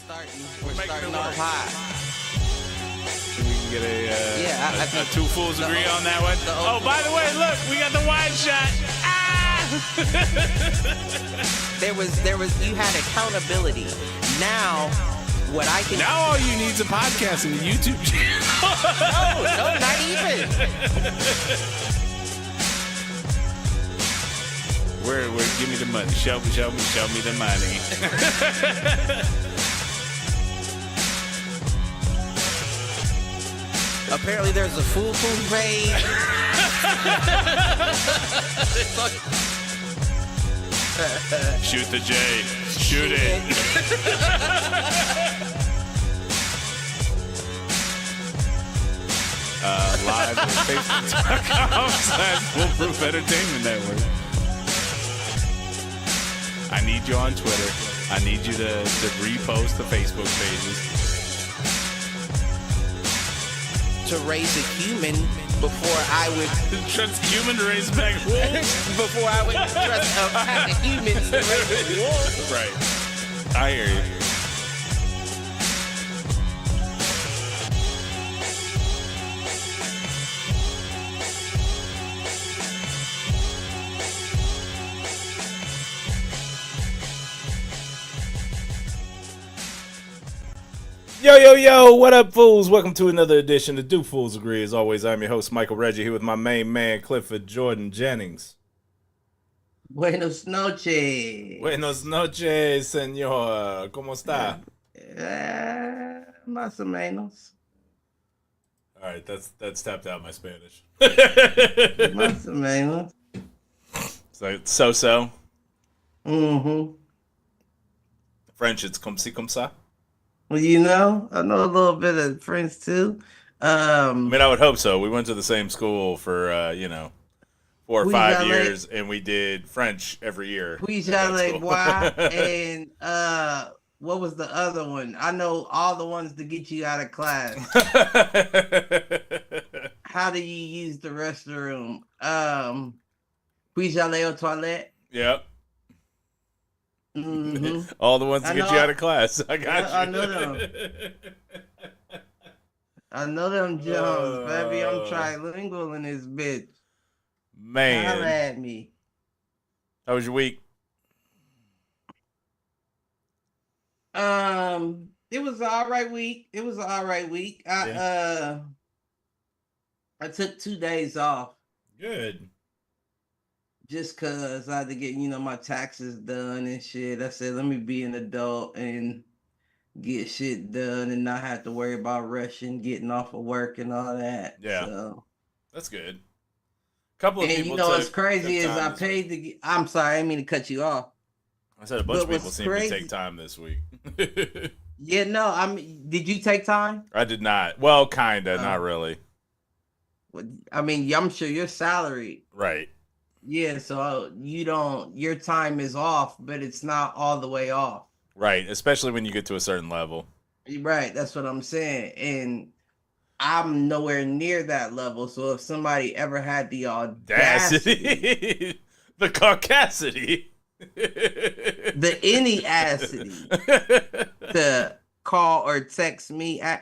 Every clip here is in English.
We're starting off high. So we can get I a two fools agree on that one. Oh, by the way, look, we got the wide shot. There was you had accountability. Now what I can Now all you need is a podcast and a YouTube channel. No, not even. Where give me the money. Show me the money. Apparently there's a Foolproof page. Shoot the J. Shoot it. Live at Facebook.com/Foolproof Entertainment Network. I need you on Twitter. I need you to repost the Facebook pages. To raise a human before I would Trust human to raise back wolves? before I would trust a pack of humans to raise a wolf. Right. I hear you. Yo, what up, fools? Welcome to another edition of Do Fools Agree. As always, I'm your host, Michael Reggie, here with my main man, Clifford Jordan Jennings. Buenos noches. Buenos noches, señor. ¿Cómo está? Más o menos. All right, that's tapped out my Spanish. Más o menos. So. Mm-hmm. French, it's comme ci, comme ça. Well, you know, I know a little bit of French too. I mean, I would hope so. We went to the same school for, 4 or 5 years, and we did French every year. Oui, j'allais boire, and what was the other one? I know all the ones to get you out of class. How do you use the restroom? Oui, j'allais aux toilettes. Yep. Mm-hmm. All the ones to get you out of class. I got you. I know them. I know them Jones, baby. I'm trilingual in this bitch. Man. Holla at me. How was your week? It was an all right week. I took 2 days off. Good. Just cause I had to get, my taxes done and shit. I said, let me be an adult and get shit done and not have to worry about rushing, getting off of work and all that. Yeah. So. That's good. Couple of people. What's crazy is I paid the. I'm sorry, I didn't mean to cut you off. I said a bunch of people seem to take time this week. Yeah, no, did you take time? I did not. Well, kinda, not really. I mean, I'm sure you're salaried. Right. Yeah, so your time is off, but it's not all the way off. Right, especially when you get to a certain level. Right, that's what I'm saying. And I'm nowhere near that level. So if somebody ever had the audacity, the caucasity, the any-acity to call or text me, I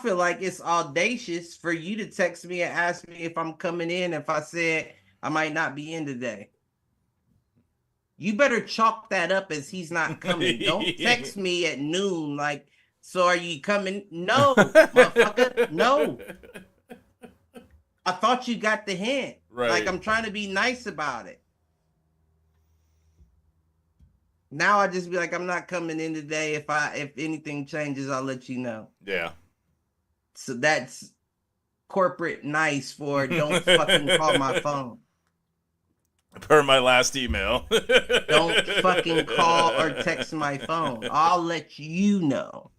feel like it's audacious for you to text me and ask me if I'm coming in if I said I might not be in today. You better chalk that up as he's not coming. Don't text me at noon like, so are you coming? No, motherfucker, no. I thought you got the hint. Right. Like, I'm trying to be nice about it. Now I just be like, I'm not coming in today. If anything changes, I'll let you know. Yeah. So that's corporate nice for don't fucking call my phone. Per my last email. Don't fucking call or text my phone. I'll let you know.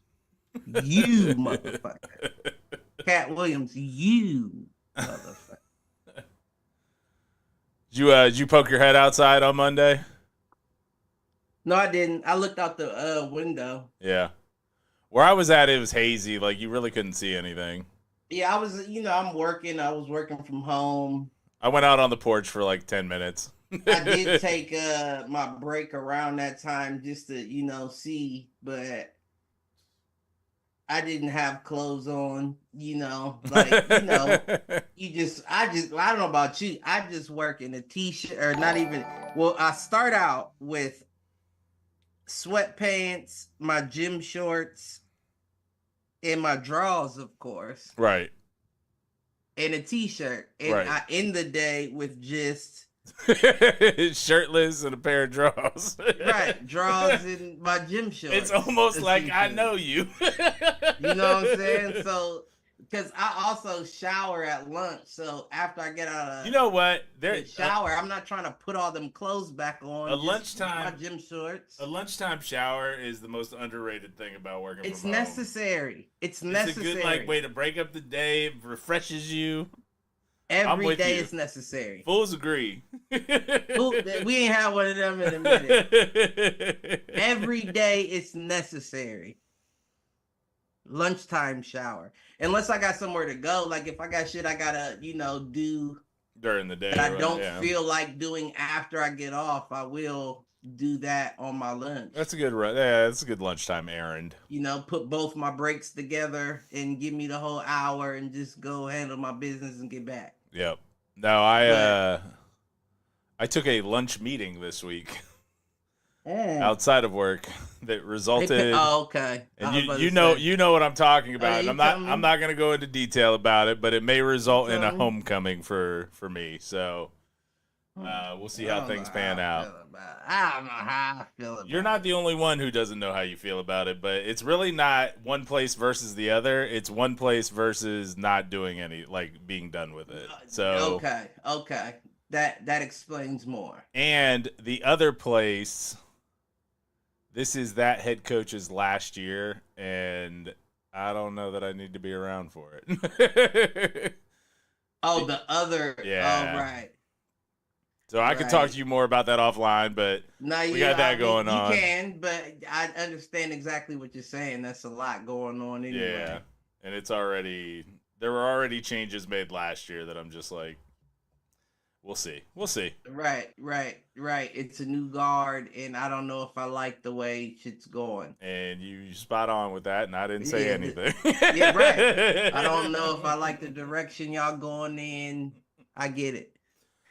You motherfucker. Cat Williams, you motherfucker. Did you poke your head outside on Monday? No, I didn't. I looked out the window. Yeah. Where I was at, it was hazy. Like, you really couldn't see anything. Yeah, I was, I'm working. I was working from home. I went out on the porch for like 10 minutes. I did take my break around that time just to, see, but I didn't have clothes on, like, I don't know about you. I just work in a t-shirt or not even, well, I start out with sweatpants, my gym shorts, and my drawers, of course, Right. and a t-shirt. And Right. I end the day with just shirtless and a pair of drawers. right, drawers and my gym shorts. It's almost like I know you. You know what I'm saying? So, because I also shower at lunch, so after I get out of the shower, I'm not trying to put all them clothes back on. My gym shorts. A lunchtime shower is the most underrated thing about working from home. It's necessary. It's necessary. It's a good way to break up the day. It refreshes you. Every day is necessary. Fools agree. We ain't had one of them in a minute. Every day it's necessary. Lunchtime shower. Unless I got somewhere to go. Like if I got shit I gotta, do during the day. That I don't feel like doing after I get off, I will do that on my lunch. That's a good that's a good lunchtime errand. Put both my breaks together and give me the whole hour and just go handle my business and get back. Yep. No, I took a lunch meeting this week outside of work that resulted. Okay. And you know what I'm talking about. I'm not going to go into detail about it, but it may result in a homecoming for me. So we'll see how things pan out. I don't know how I feel about it. You're not the only one who doesn't know how you feel about it, but it's really not one place versus the other. It's one place versus not doing any, like being done with it. So okay. That explains more. And the other place, this is that head coach's last year, and I don't know that I need to be around for it. The other. Yeah. Oh, right. So I could talk to you more about that offline, but we got that going on. You can, but I understand exactly what you're saying. That's a lot going on anyway. Yeah, and there were already changes made last year that I'm just like, we'll see. Right. It's a new guard, and I don't know if I like the way shit's going. And you spot on with that, and I didn't say anything. Yeah, right. I don't know if I like the direction y'all going in. I get it.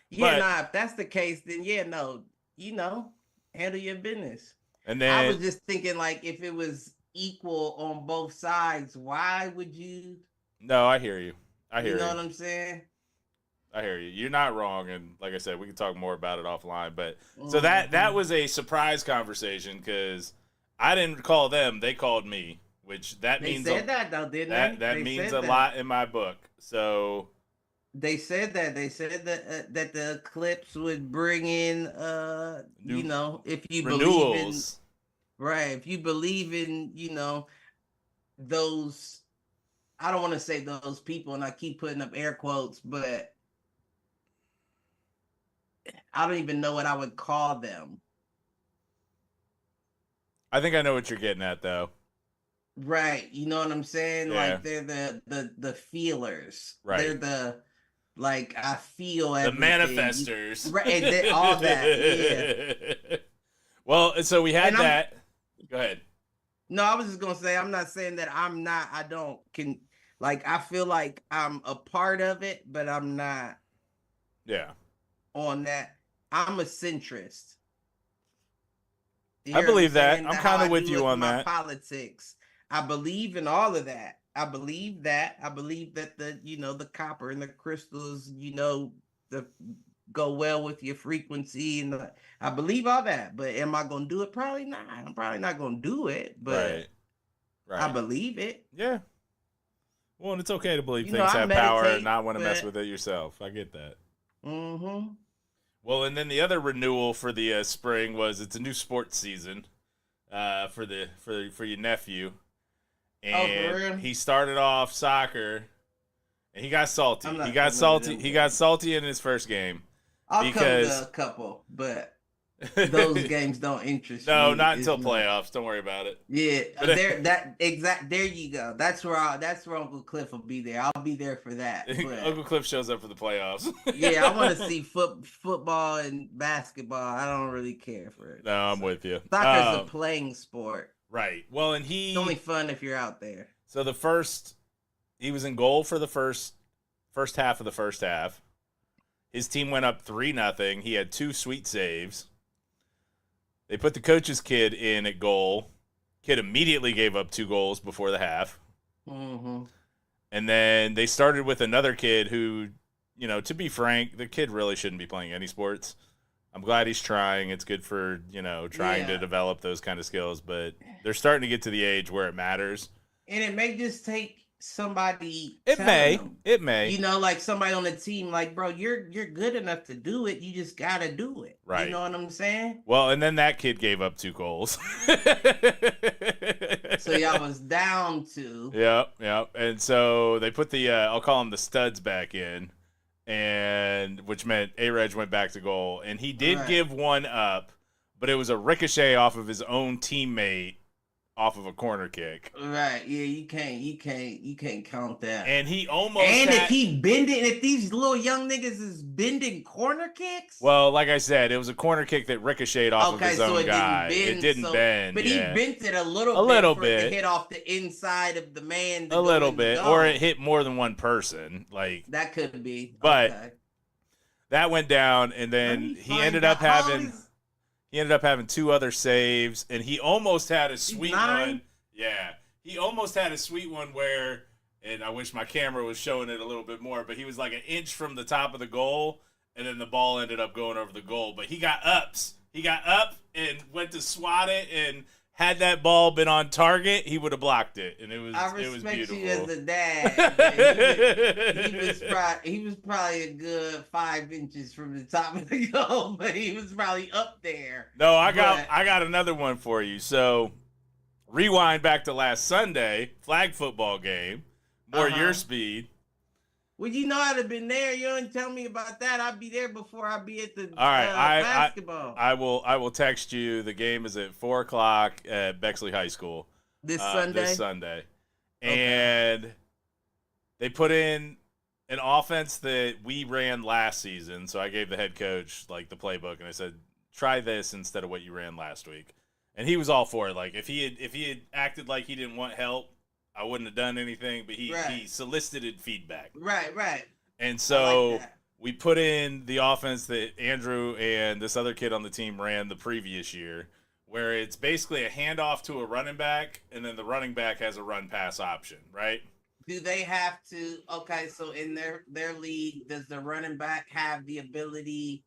Yeah, if that's the case, then handle your business. And then I was just thinking, like, if it was equal on both sides, why would you? No, I hear you. You know what I'm saying? I hear you. You're not wrong, and like I said, we can talk more about it offline. But so that was a surprise conversation because I didn't call them; they called me, which means they said that though, didn't they? That means a lot in my book. So. They said that that the Eclipse would bring in if you renewals. If you believe in those, I don't want to say those people, and I keep putting up air quotes, but I don't even know what I would call them. I think I know what you're getting at, though. Right, you know what I'm saying? Yeah. Like they're the feelers. Right. They're the I feel everything. The manifestors. Right, all that. Yeah. Well, so we had that. Go ahead. No, I was just gonna say I'm not saying that I feel like I'm a part of it, but I'm not. Yeah. On that, I'm a centrist. I believe that. I'm kind of with you on that. Politics. I believe in all of that. I believe that the copper and the crystals, go well with your frequency, and I believe all that. But am I gonna do it? Probably not. I'm probably not gonna do it, but right. I believe it. Yeah. Well, and it's okay to believe things have power and not want to mess with it yourself. I get that. Mm-hmm. Well, and then the other renewal for the spring was it's a new sports season for your nephew. And he started off soccer, and he got salty. He got salty in his first game. I'll come to a couple, but those games don't interest me. No, not until playoffs. Don't worry about it. Yeah, there you go. That's where Uncle Cliff will be there. I'll be there for that. But, Uncle Cliff shows up for the playoffs. Yeah, I want to see football and basketball. I don't really care for it. No, I'm with you. Soccer's a playing sport. Right. Well, and it's only fun if you're out there. So he was in goal for the first half of the first half. His team went up 3-0. He had 2 sweet saves. They put the coach's kid in at goal. Kid immediately gave up 2 goals before the half. Mm-hmm. And then they started with another kid who, to be frank, the kid really shouldn't be playing any sports. I'm glad he's trying. It's good for, trying to develop those kind of skills. But they're starting to get to the age where it matters. And it may just take somebody. It may. Like somebody on the team, like, bro, you're good enough to do it. You just gotta do it. Right. You know what I'm saying? Well, and then that kid gave up 2 goals. So y'all was down 2. Yep. And so they put the I'll call them the studs back in, and which meant A-Reg went back to goal, and he did give one up, but it was a ricochet off of his own teammate. Off of a corner kick. Right. Yeah, you can't count that. And he almost if he bending, if these little young niggas is bending corner kicks. Well, like I said, it was a corner kick that ricocheted off of his own guy. It didn't bend. But he bent it a little bit. To hit off the inside of the man. A little bit. Or it hit more than one person. Like that could be. But that went down, and then he ended up having 2 other saves, and he almost had a sweet one. Yeah, he almost had a sweet one where, and I wish my camera was showing it a little bit more, but he was like an inch from the top of the goal, and then the ball ended up going over the goal. But he got ups. He got up and went to swat it, and had that ball been on target, he would have blocked it, and it was beautiful. I respect you as a dad. He was probably a good 5 inches from the top of the goal, but he was probably up there. No, I got another one for you. So, rewind back to last Sunday, flag football game, more your speed. Well, I'd have been there. You don't tell me about that. I'd be there before I'd be at the All right, basketball. I will text you. The game is at 4:00 at Bexley High School. This Sunday? And they put in an offense that we ran last season. So I gave the head coach the playbook, and I said, try this instead of what you ran last week. And he was all for it. Like if he had acted like he didn't want help, I wouldn't have done anything, but he solicited feedback. Right. And so we put in the offense that Andrew and this other kid on the team ran the previous year, where it's basically a handoff to a running back, and then the running back has a run-pass option, right? Do they have to – okay, so in their league, does the running back have the ability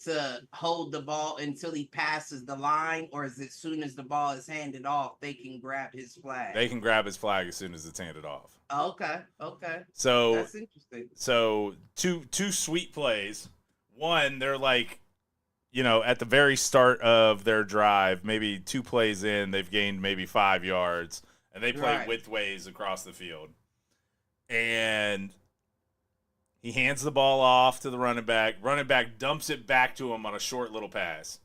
to hold the ball until he passes the line, or is it as soon as the ball is handed off, they can grab his flag? They can grab his flag as soon as it's handed off. Okay. So that's interesting. So two sweet plays. One, they're at the very start of their drive, maybe 2 plays in, they've gained maybe 5 yards, and they play widthways across the field. And he hands the ball off to the running back. Running back dumps it back to him on a short little pass.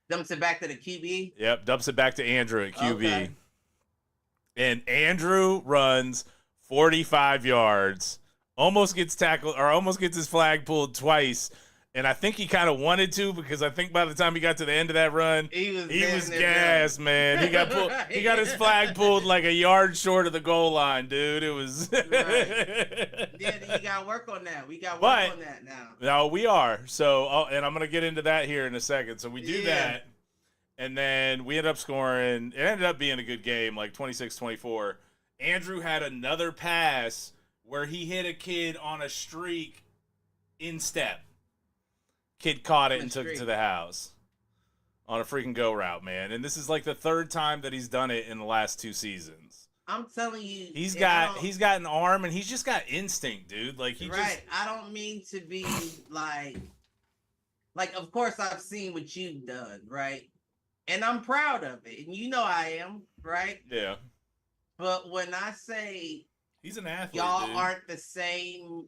Dumps it back to the QB? Yep, dumps it back to Andrew at QB. Okay. And Andrew runs 45 yards, almost gets tackled, or almost gets his flag pulled twice. And I think he kind of wanted to, because I think by the time he got to the end of that run, he was gassed, man. He got pulled. He got his flag pulled like a yard short of the goal line, dude. It was. Yeah, you got to work on that. We got to work on that now. No, we are. So, and I'm going to get into that here in a second. So we do that, and then we end up scoring. It ended up being a good game, like 26-24. Andrew had another pass where he hit a kid on a streak in step. Kid caught it and took it to the house on a freaking go route, man. And this is like the 3rd time that he's done it in the last 2 seasons. I'm telling you, he's got an arm, and he's just got instinct, dude. Like I don't mean to be like of course I've seen what you've done, right? And I'm proud of it, and I am, right? Yeah. But when I say he's an athlete, y'all dude. aren't the same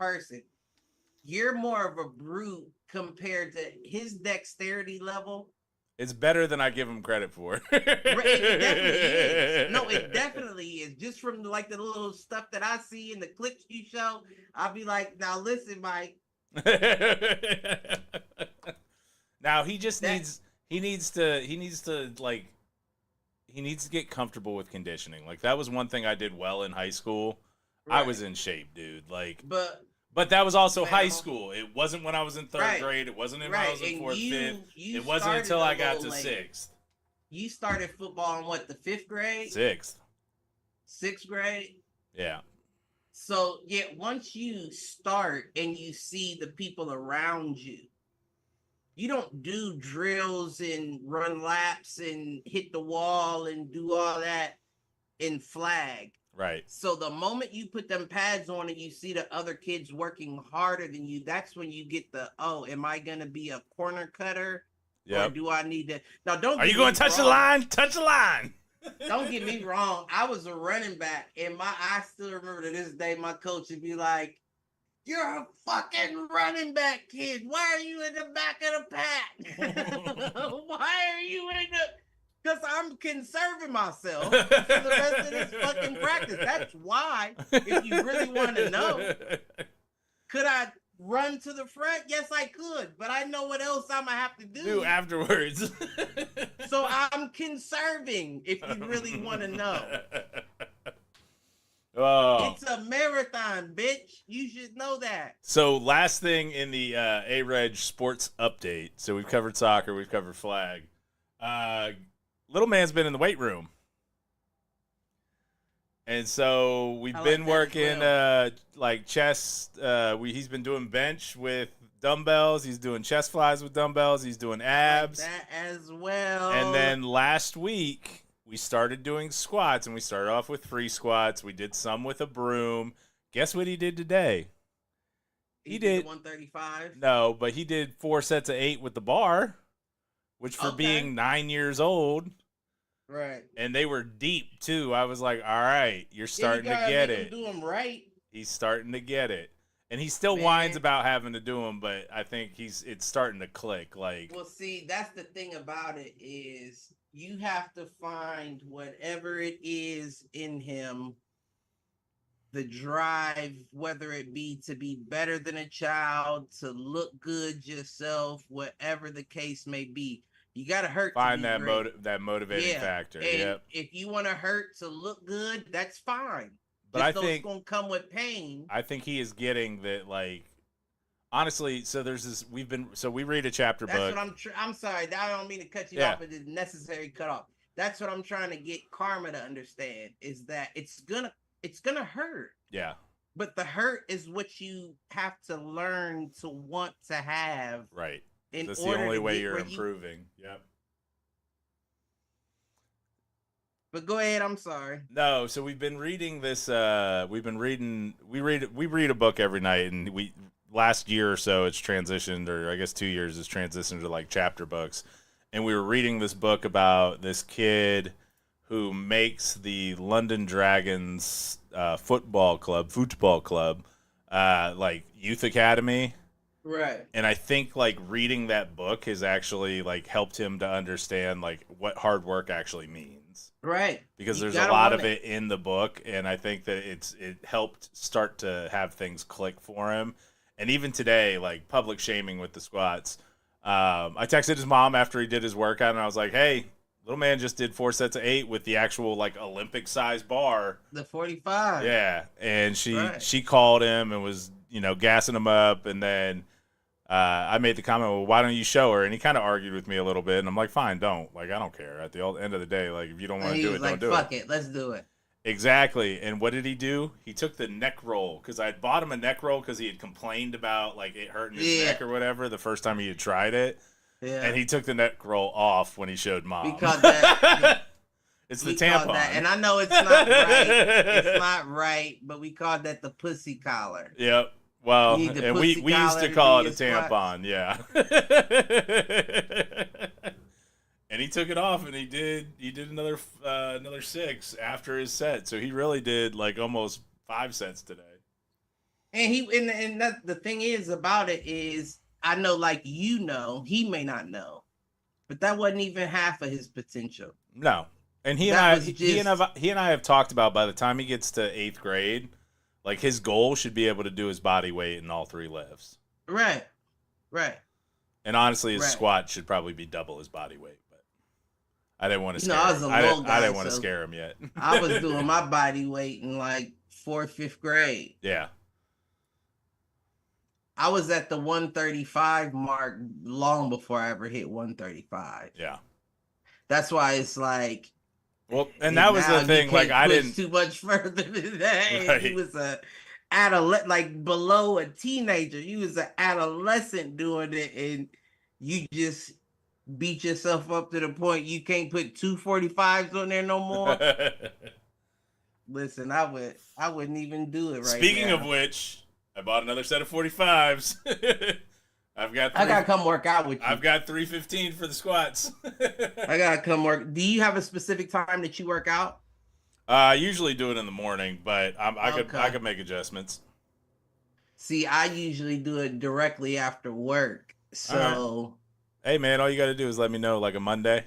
person. You're more of a brute compared to his dexterity level. It's better than I give him credit for. It definitely is. No, it definitely is. Just from the little stuff that I see in the clips you show, I'll be like, now listen, Mike. Now he He needs to get comfortable with conditioning. Like, that was one thing I did well in high school. Right. I was in shape, dude. Like, but that was also high school. It wasn't when I was in third grade. It wasn't when I was in fourth, fifth. It wasn't until I got to sixth. You started football in what, the fifth grade? Sixth grade? Yeah. So, yeah, once you start and you see the people around you, you don't do drills and run laps and hit the wall and do all that in flag. Right. So the moment you put them pads on and you see the other kids working harder than you, that's when you get the, oh, am I going to be a corner cutter? Yeah. Or do I need to? Now, don't. Are you going to touch the line? Touch the line. Don't get me wrong. I was a running back, and I still remember to this day, my coach would be like, "You're a fucking running back, kid. Why are you in the back of the pack? Why are you in the?" Because I'm conserving myself for the rest of this fucking practice. That's why, if you really want to know, could I run to the front? Yes, I could. But I know what else I'm going to have to do afterwards. So I'm conserving, if you really want to know. Oh. It's a marathon, bitch. You should know that. So last thing in the A-Reg sports update. So we've covered soccer. We've covered flag. Little man's been in the weight room. And so we've been working like chest. He's been doing bench with dumbbells. He's doing chest flies with dumbbells. He's doing abs. Like that as well. And then last week we started doing squats, and we started off with free squats. We did some with a broom. Guess what he did today? He did 135. No, but he did 4 sets of 8 with the bar, which for being 9 years old. Right. And they were deep, too. I was like, all right, you're starting to get it. Do them right. He's starting to get it. And he still whines about having to do them, but I think it's starting to click. Like, well, see, that's the thing about it is you have to find whatever it is in him, the drive, whether it be to be better than a child, to look good yourself, whatever the case may be. You got to hurt. Find that motivating factor. And if you want to hurt to look good, that's fine. But I think it's going to come with pain. I think he is getting that, like, honestly, so there's this, we read a chapter book. That's what I'm sorry. I don't mean to cut you off, but it's necessary cut off. That's what I'm trying to get Karma to understand, is that it's going to hurt. Yeah. But the hurt is what you have to learn to want to have. Right. That's the only way you're improving. Yep. But go ahead. I'm sorry. No, so we've been reading this. We read a book every night, and last year or so it's transitioned, or I guess 2 years it's transitioned to like chapter books. And we were reading this book about this kid who makes the London Dragons football club, like youth academy. Right. And I think like reading that book has actually like helped him to understand like what hard work actually means. Right. Because there's a lot of it in the book, and I think that it helped start to have things click for him. And even today, like public shaming with the squats. I texted his mom after he did his workout, and I was like, "Hey, little man just did 4 sets of 8 with the actual like Olympic size bar, the 45." Yeah, and she called him and was gassing him up, and then I made the comment, "Well, why don't you show her?" And he kind of argued with me a little bit, and I'm like, "Fine, don't. Like, I don't care. At the end of the day, like if you don't want to do it, don't do it." Fuck it, let's do it. Exactly. And what did he do? He took the neck roll, because I had bought him a neck roll because he had complained about like it hurting his neck or whatever the first time he had tried it. Yeah. And he took the neck roll off when he showed mom. Because that it's the tampon. And I know it's not right. It's not right, but we called that the pussy collar. Yep. Well, and we used to call it a tampon, yeah. And he took it off, and he did another 6 after his set. So he really did like almost 5 sets today. And the thing is about it is, I know, like he may not know, but that wasn't even half of his potential. No, and he and I have talked about, by the time he gets to 8th grade, like his goal should be able to do his body weight in all 3 lifts. Right. And honestly, his Right. squat should probably be double his body weight. But I didn't want to scare I was him. a little guy. I didn't want to scare him yet. I was doing my body weight in like 4th, 5th grade. Yeah. I was at the 135 mark long before I ever hit 135. Yeah. That's why it's like. Well, and that was the thing. Like, I didn't too much further than that. Right. He was a adolescent, like below a teenager. You was an adolescent doing it, and you just beat yourself up to the point you can't put 245s on there no more. Listen, I wouldn't even do it right Speaking now. of which, I bought another set of 45s. I gotta come work out with you. I've got 315 for the squats. I gotta come work. Do you have a specific time that you work out? I usually do it in the morning, but I could make adjustments. See, I usually do it directly after work. So, hey man, all you got to do is let me know, like a Monday.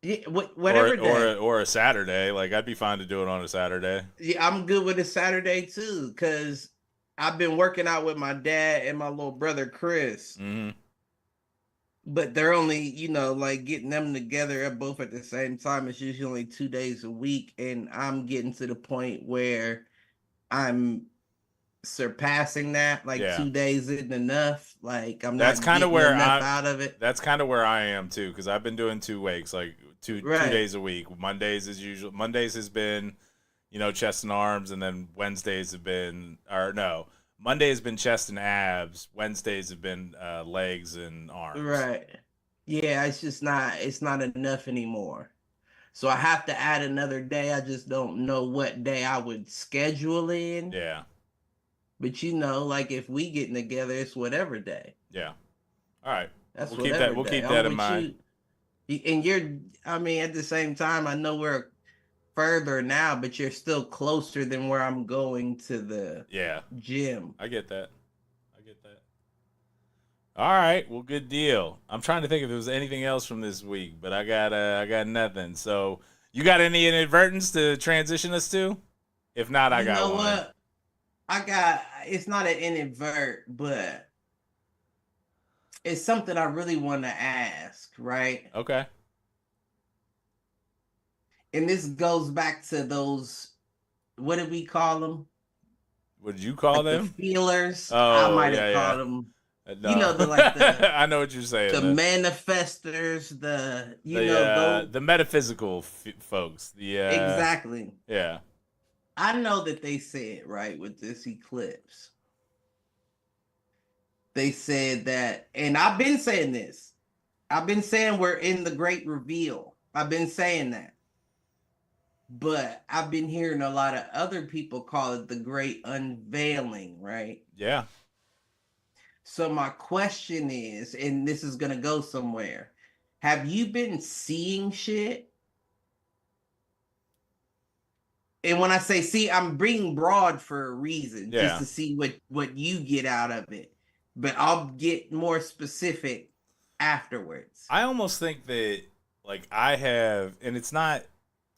Yeah, whatever day. Or a Saturday. Like, I'd be fine to do it on a Saturday. Yeah, I'm good with a Saturday too, because I've been working out with my dad and my little brother Chris. Mm-hmm. But they're only, like getting them together both at the same time. It's usually only 2 days a week. And I'm getting to the point where I'm surpassing that. Like 2 days isn't enough. Like I'm not getting enough out of it. That's kind of where I am too, because I've been doing 2 weeks, like two days a week. Mondays has been, chest and arms, and then Monday has been chest and abs. Wednesdays have been legs and arms. Right. Yeah, it's not enough anymore. So I have to add another day. I just don't know what day I would schedule in. Yeah. But like if we getting together, it's whatever day. Yeah. All right. We'll keep that in mind. And at the same time, I know we're further now, but you're still closer than where I'm going to the gym. I get that. All right, well, good deal. I'm trying to think if there was anything else from this week, but I got nothing. So, you got any inadvertence to transition us to? If not, I got one. You know what? It's not an inadvert, but it's something I really want to ask, right? Okay. And this goes back to those, what did we call them? What did you call them? The feelers. Oh, I might have called them. No. I know what you're saying. The manifestors, the metaphysical folks. Exactly. Yeah. I know that they said, right, with this eclipse, they said that, and I've been saying this. I've been saying we're in the great reveal. I've been saying that. But I've been hearing a lot of other people call it the great unveiling, right? Yeah. So my question is, and this is going to go somewhere, have you been seeing shit? And when I say see, I'm being broad for a reason, just to see what you get out of it. But I'll get more specific afterwards. I almost think that, like, I have, and it's not,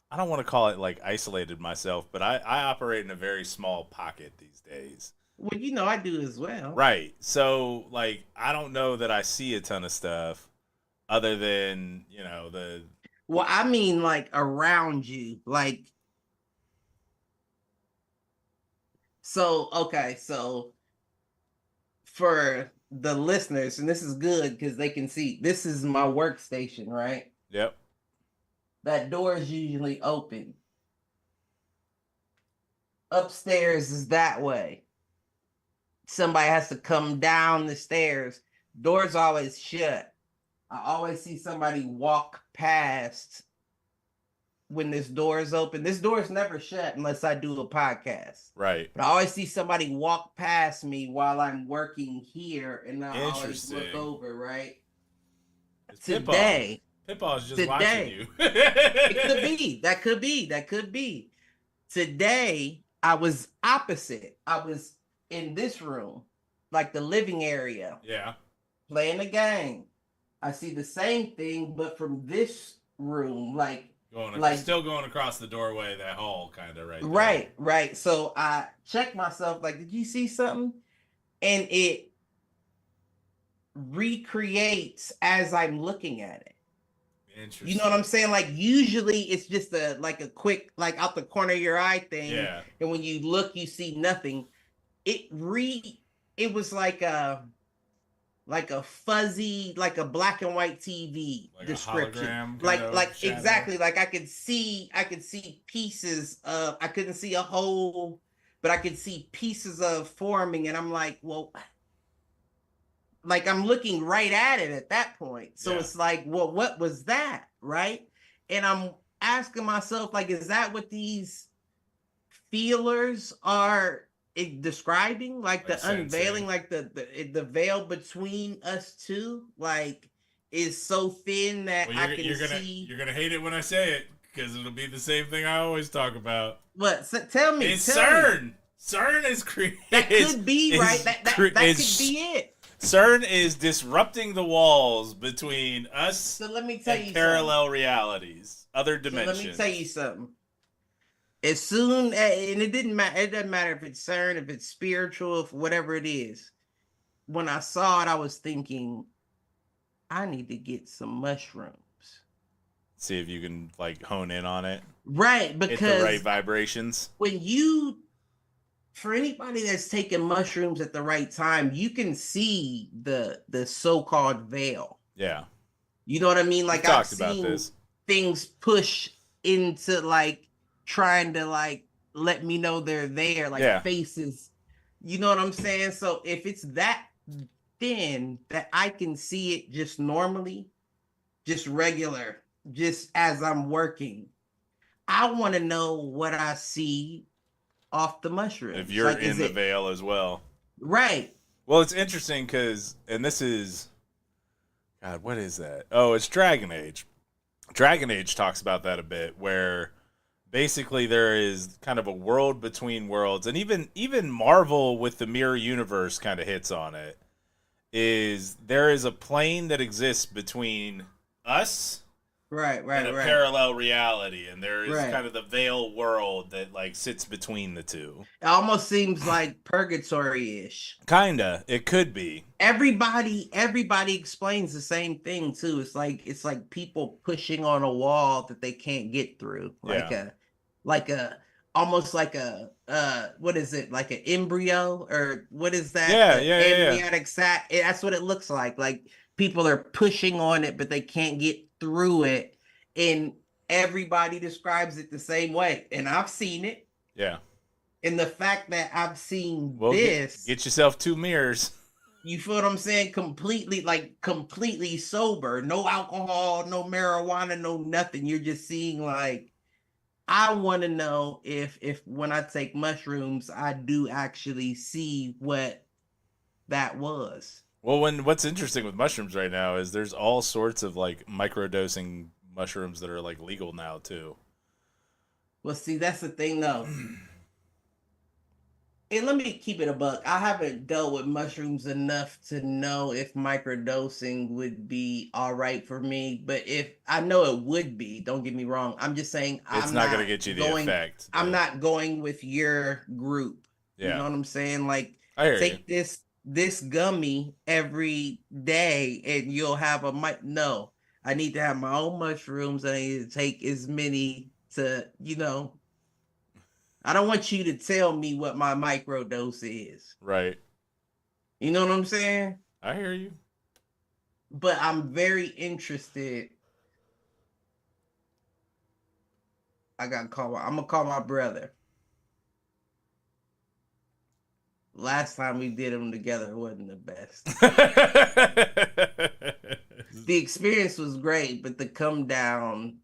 I don't want to call it, like, isolated myself, but I operate in a very small pocket these days. Well, I do as well. Right. So, like, I don't know that I see a ton of stuff other than, the... Well, I mean, like, around you. Like, so for the listeners, and this is good because they can see, this is my workstation, right? Yep. That door is usually open. Upstairs is that way. Somebody has to come down the stairs. Door's always shut. I always see somebody walk past when this door is open. This door is never shut unless I do a podcast. Right. But I always see somebody walk past me while I'm working here, and I always look over, right? Today. Pitball's just watching you. It could be. That could be. Today, I was opposite. I was in this room, like the living area. Yeah. Playing the game. I see the same thing, but from this room, still going across the doorway, that hall kind of right there. Right. So I checked myself, like, did you see something? And it recreates as I'm looking at it. Interesting. You know what I'm saying? Like usually it's just a quick like out the corner of your eye thing. Yeah. And when you look, you see nothing. It was like a fuzzy, like a black and white TV like description. like exactly. Like I could see pieces of, I couldn't see a whole, but I could see pieces of forming. And I'm like, well, like I'm looking right at it at that point. So it's like, well, what was that? Right. And I'm asking myself, like, is that what these feelers are describing? Like the unveiling, like the veil between us two, like is so thin that I can see. You're gonna hate it when I say it, because it'll be the same thing I always talk about. What? So tell me. It's CERN. CERN is creating. That could be right. That could be it. CERN is disrupting the walls between us so let me tell and you parallel realities, other dimensions. So let me tell you something. As soon as, and it doesn't matter if it's CERN, if it's spiritual, if whatever it is. When I saw it, I was thinking, I need to get some mushrooms. See if you can like hone in on it. Right, because hit the right vibrations. When for anybody that's taking mushrooms at the right time, you can see the so-called veil. Yeah. You know what I mean? Like I've seen things push into like trying to like let me know they're there, like faces. You know what I'm saying? So if it's that thin that I can see it just normally, just regular, just as I'm working, I want to know what I see off the mushrooms. If you're like, in the veil as well. Right. Well, it's interesting because, and this is, God, what is that? Oh, it's Dragon Age. Dragon Age talks about that a bit, where basically there is kind of a world between worlds, and even Marvel with the mirror universe kind of hits on it. There is a plane that exists between us, and a parallel reality, and there is kind of the veil world that like sits between the two. It almost seems like purgatory-ish. Kinda, it could be. Everybody explains the same thing too. It's like people pushing on a wall that they can't get through, almost like a what is it, like an embryo, or what is that? Amniotic sac. That's what it looks like. Like people are pushing on it, but they can't get through it, and everybody describes it the same way. And I've seen it. Yeah. And the fact that I've seen this, get yourself 2 mirrors. You feel what I'm saying? Completely sober, no alcohol, no marijuana, no nothing. You're just seeing like, I want to know if when I take mushrooms, I do actually see what that was. Well, what's interesting with mushrooms right now is there's all sorts of like microdosing mushrooms that are like legal now too. Well, see, that's the thing though. And let me keep it a buck. I haven't dealt with mushrooms enough to know if microdosing would be all right for me. But if I know it would be, don't get me wrong. I'm just saying it's not going to get you the effect. I'm not going with your group. Yeah. You know what I'm saying? Like, take this gummy every day and you'll have a mic. No, I need to have my own mushrooms. I need to take as many to, I don't want you to tell me what my microdose is. Right. You know what I'm saying? I hear you. But I'm very interested. I'm going to call my brother. Last time we did them together, it wasn't the best. The experience was great, but the come down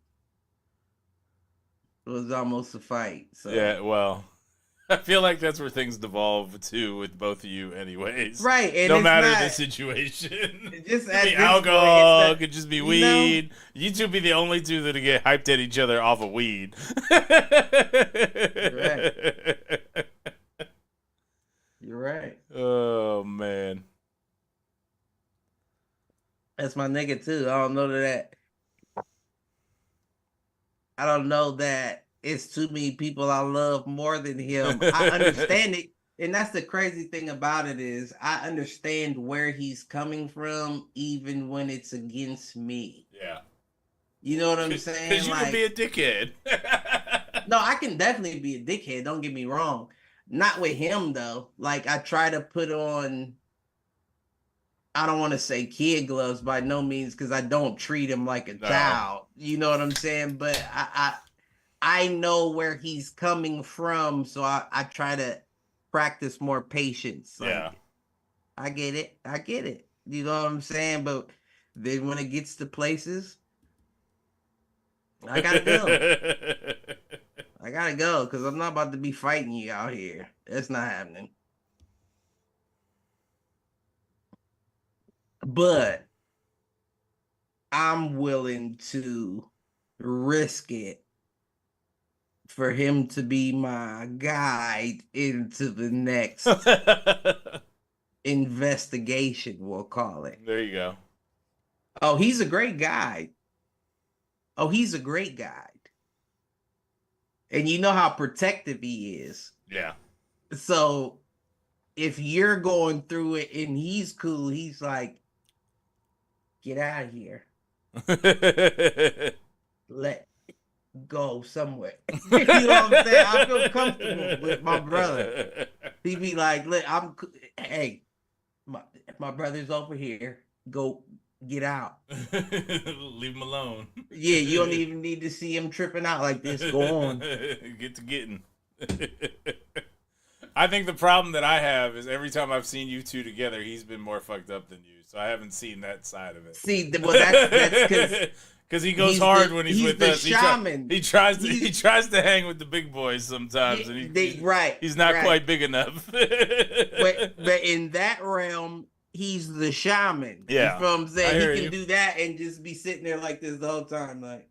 was almost a fight. So. Yeah, well, I feel like that's where things devolve to with both of you anyways. Right. And no matter the situation. Just it could be alcohol, it could just be weed. You two be the only two that get hyped at each other off of weed. You're right. Oh, man. That's my nigga, too. I don't know that it's too many people I love more than him. I understand it. And that's the crazy thing about it is I understand where he's coming from, even when it's against me. Yeah. You know what I'm saying? Because you can be a dickhead. No, I can definitely be a dickhead. Don't get me wrong. Not with him, though. Like, I try to put on, I don't want to say kid gloves by no means, because I don't treat him like a child. You know what I'm saying? But I know where he's coming from, so I try to practice more patience. Like, yeah. I get it. You know what I'm saying? But then when it gets to places, I gotta go. I gotta go because I'm not about to be fighting you out here. That's not happening. But I'm willing to risk it for him to be my guide into the next investigation, we'll call it. There you go. Oh, he's a great guide. And you know how protective he is. Yeah. So if you're going through it and he's cool, he's like, get out of here. Let go somewhere. You know what I'm saying? I feel comfortable with my brother. He be like, look, hey, my brother's over here. Go get out. Leave him alone. Yeah, you don't even need to see him tripping out like this. Go on. Get to getting. I think the problem that I have is every time I've seen you two together, he's been more fucked up than you. So I haven't seen that side of it. See, well, that's because he goes hard when he's with us. Shaman. He tries to hang with the big boys sometimes, and he's not quite big enough. but in that realm, he's the shaman. Yeah, you know what I'm saying? He can do that and just be sitting there like this the whole time, like,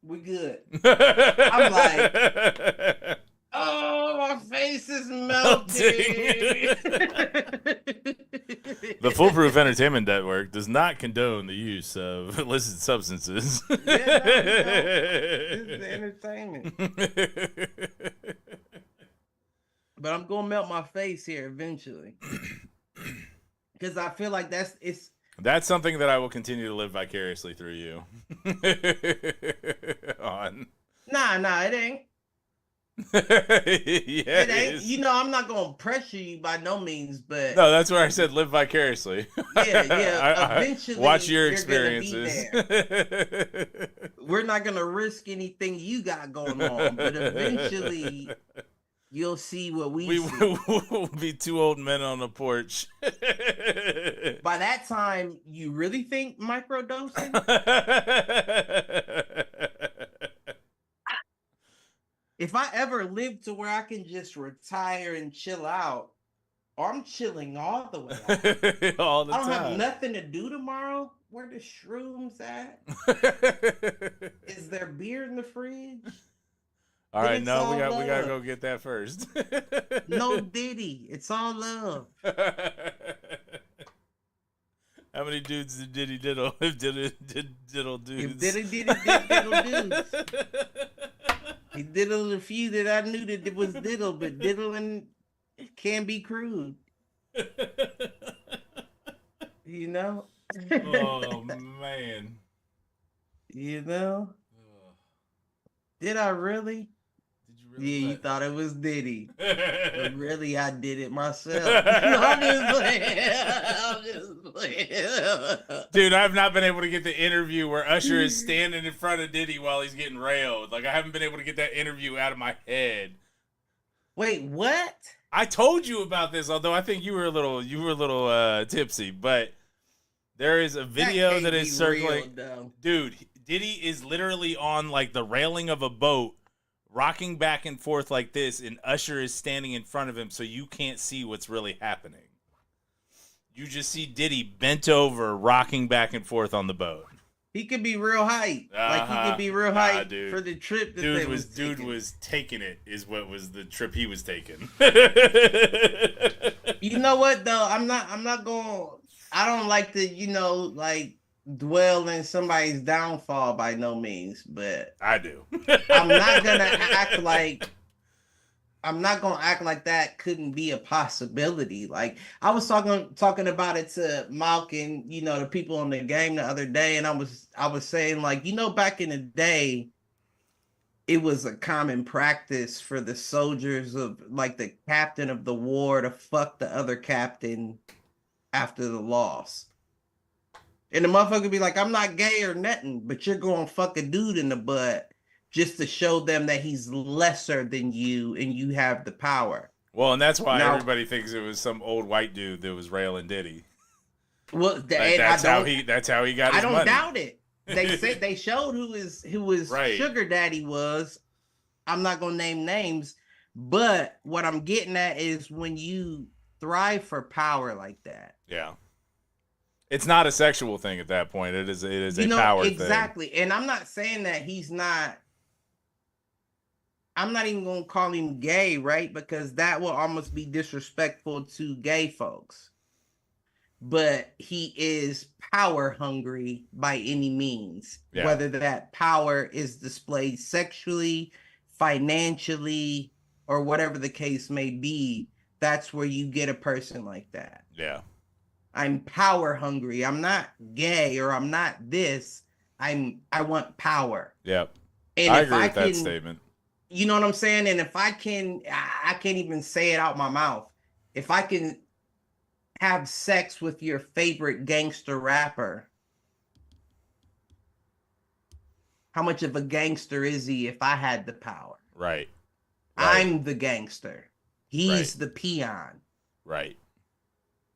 we good. I'm like, oh, my face is melting. The Foolproof Entertainment Network does not condone the use of illicit substances. Yeah, no. This is entertainment. But I'm gonna melt my face here eventually, because I feel like that's something that I will continue to live vicariously through you. On. Nah, it ain't. Yeah, it ain't. You know, I'm not gonna pressure you by no means, but no, that's where I said live vicariously. Yeah. Eventually, watch your experiences. We're not gonna risk anything you got going on, but eventually, you'll see what we see. We'll be two old men on the porch. By that time, you really think microdosing? If I ever live to where I can just retire and chill out, I'm chilling all the way out. All the time. I don't have nothing to do tomorrow. Where the shrooms at? Is there beer in the fridge? All right, no, we gotta go get that first. No Diddy. It's all love. How many dudes did Diddy diddle? Diddle dudes. If Diddy diddle dudes. He diddled a few that I knew that it was diddle, but diddling can be crude. You know? Oh, man. You know? Did I really? Did you really? Yeah, you thought it was Diddy. But really, I did it myself. I'm just playing. Dude, I've not been able to get the interview where Usher is standing in front of Diddy while he's getting railed. Like, I haven't been able to get that interview out of my head. Wait, what? I told you about this, although I think you were a little tipsy, but there is a video that is circling. Real, dude, Diddy is literally on like the railing of a boat, rocking back and forth like this, and Usher is standing in front of him, so you can't see what's really happening. You just see Diddy bent over, rocking back and forth on the boat. He could be real hype. Like, he could be real hype for the trip that dude was taking it, is what was the trip he was taking. You know what, though? I don't like to, like, dwell in somebody's downfall by no means, but I do. I'm not gonna act like I'm not gonna act like that couldn't be a possibility. Like I was talking about it to Malkin, the people on the game the other day, and I was saying like, back in the day, it was a common practice for the soldiers of like the captain of the war to fuck the other captain after the loss. And the motherfucker be like, I'm not gay or nothing, but you're gonna fuck a dude in the butt just to show them that he's lesser than you and you have the power. Well, and that's why everybody thinks it was some old white dude that was railing Diddy. Well, that's how he got his money. I don't doubt it. They said they showed who his right. sugar daddy was. I'm not gonna name names, but what I'm getting at is when you thrive for power like that. Yeah. It's not a sexual thing at that point. It is a power thing. Exactly. And I'm not saying that he's not. I'm not even going to call him gay, right? Because that will almost be disrespectful to gay folks. But he is power hungry by any means. Yeah. Whether that power is displayed sexually, financially, or whatever the case may be, that's where you get a person like that. Yeah. I'm power hungry. I'm not gay or I'm not this. I want power. Yep. And I agree with that statement. You know what I'm saying? And if I can't even say it out my mouth. If I can have sex with your favorite gangster rapper, how much of a gangster is he if I had the power? Right. I'm the gangster. He's the peon. Right.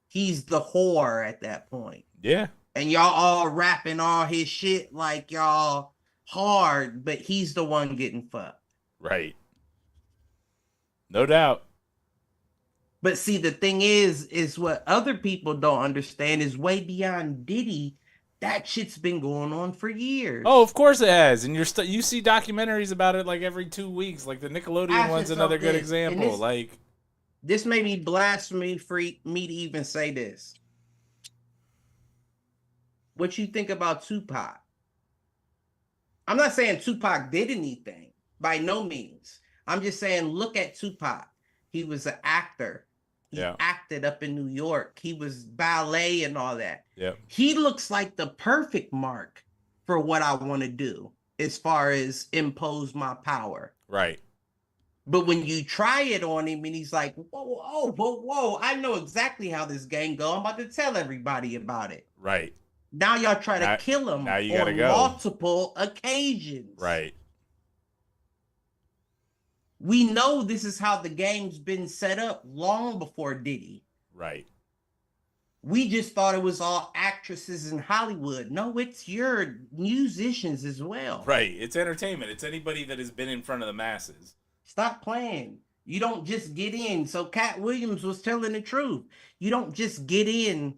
He's the whore at that point. Yeah. And y'all all rapping all his shit like y'all hard, but he's the one getting fucked. Right. No doubt. But see, the thing is what other people don't understand is way beyond Diddy. That shit's been going on for years. Oh, of course it has. And you see documentaries about it like every 2 weeks. Like the Nickelodeon one's another good example. This may be blasphemy for me to even say this. What you think about Tupac? I'm not saying Tupac did anything. By no means. I'm just saying, look at Tupac. He was an actor. He acted up in New York. He was ballet and all that. Yeah. He looks like the perfect mark for what I want to do as far as impose my power. Right. But when you try it on him and he's like, whoa, I know exactly how this game go. I'm about to tell everybody about it. Right. Now y'all try to kill him on multiple occasions. Right. We know this is how the game's been set up long before Diddy. Right. We just thought it was all actresses in Hollywood. No, it's your musicians as well. Right. It's entertainment. It's anybody that has been in front of the masses. Stop playing. You don't just get in. So Cat Williams was telling the truth. You don't just get in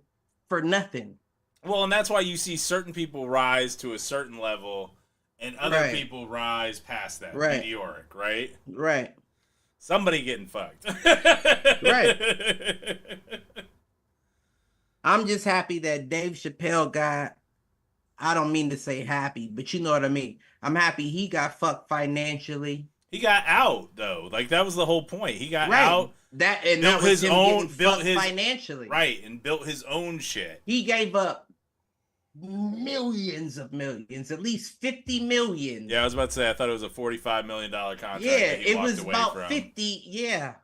for nothing. Well, and that's why you see certain people rise to a certain level and other people rise past that. Meteoric, right? Right. Somebody getting fucked. Right. I'm just happy that Dave Chappelle got, I don't mean to say happy, but you know what I mean. I'm happy he got fucked financially. He got out though. Like that was the whole point. He got out. That and built his own financially. Right, and built his own shit. He gave up millions, at least 50 million. Yeah, I was about to say I thought it was a $45 million contract. Yeah, it was about 50. Yeah.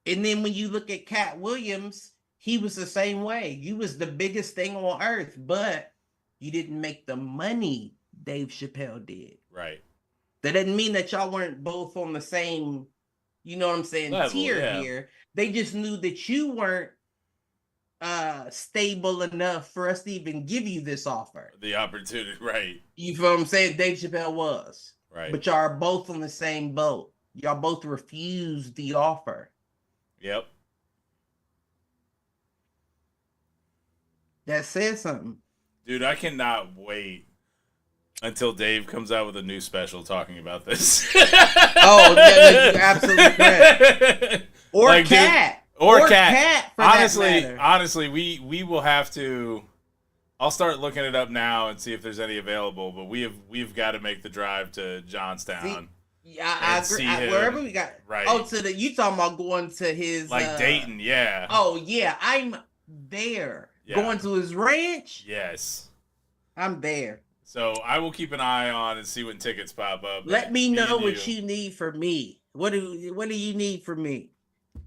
And then when you look at Cat Williams, he was the same way. You was the biggest thing on earth, but you didn't make the money Dave Chappelle did. Right. That doesn't mean that y'all weren't both on the same, you know what I'm saying, tier here. They just knew that you weren't stable enough for us to even give you this offer. The opportunity, right. You feel what I'm saying? Dave Chappelle was. Right. But y'all are both on the same boat. Y'all both refused the offer. Yep. That says something. Dude, I cannot wait until Dave comes out with a new special talking about this. Oh, yeah, you're absolutely correct. Or like, Cat. Or Cat. Honestly, we will have to. I'll start looking it up now and see if there's any available. But we've got to make the drive to Johnstown. Yeah, I agree. Wherever we got, right? Oh, you talking about going to his like Dayton? Yeah. Oh yeah, I'm there. Yeah. Going to his ranch. Yes, I'm there. So I will keep an eye on and see when tickets pop up. Let me know what you need from me. What do you need from me?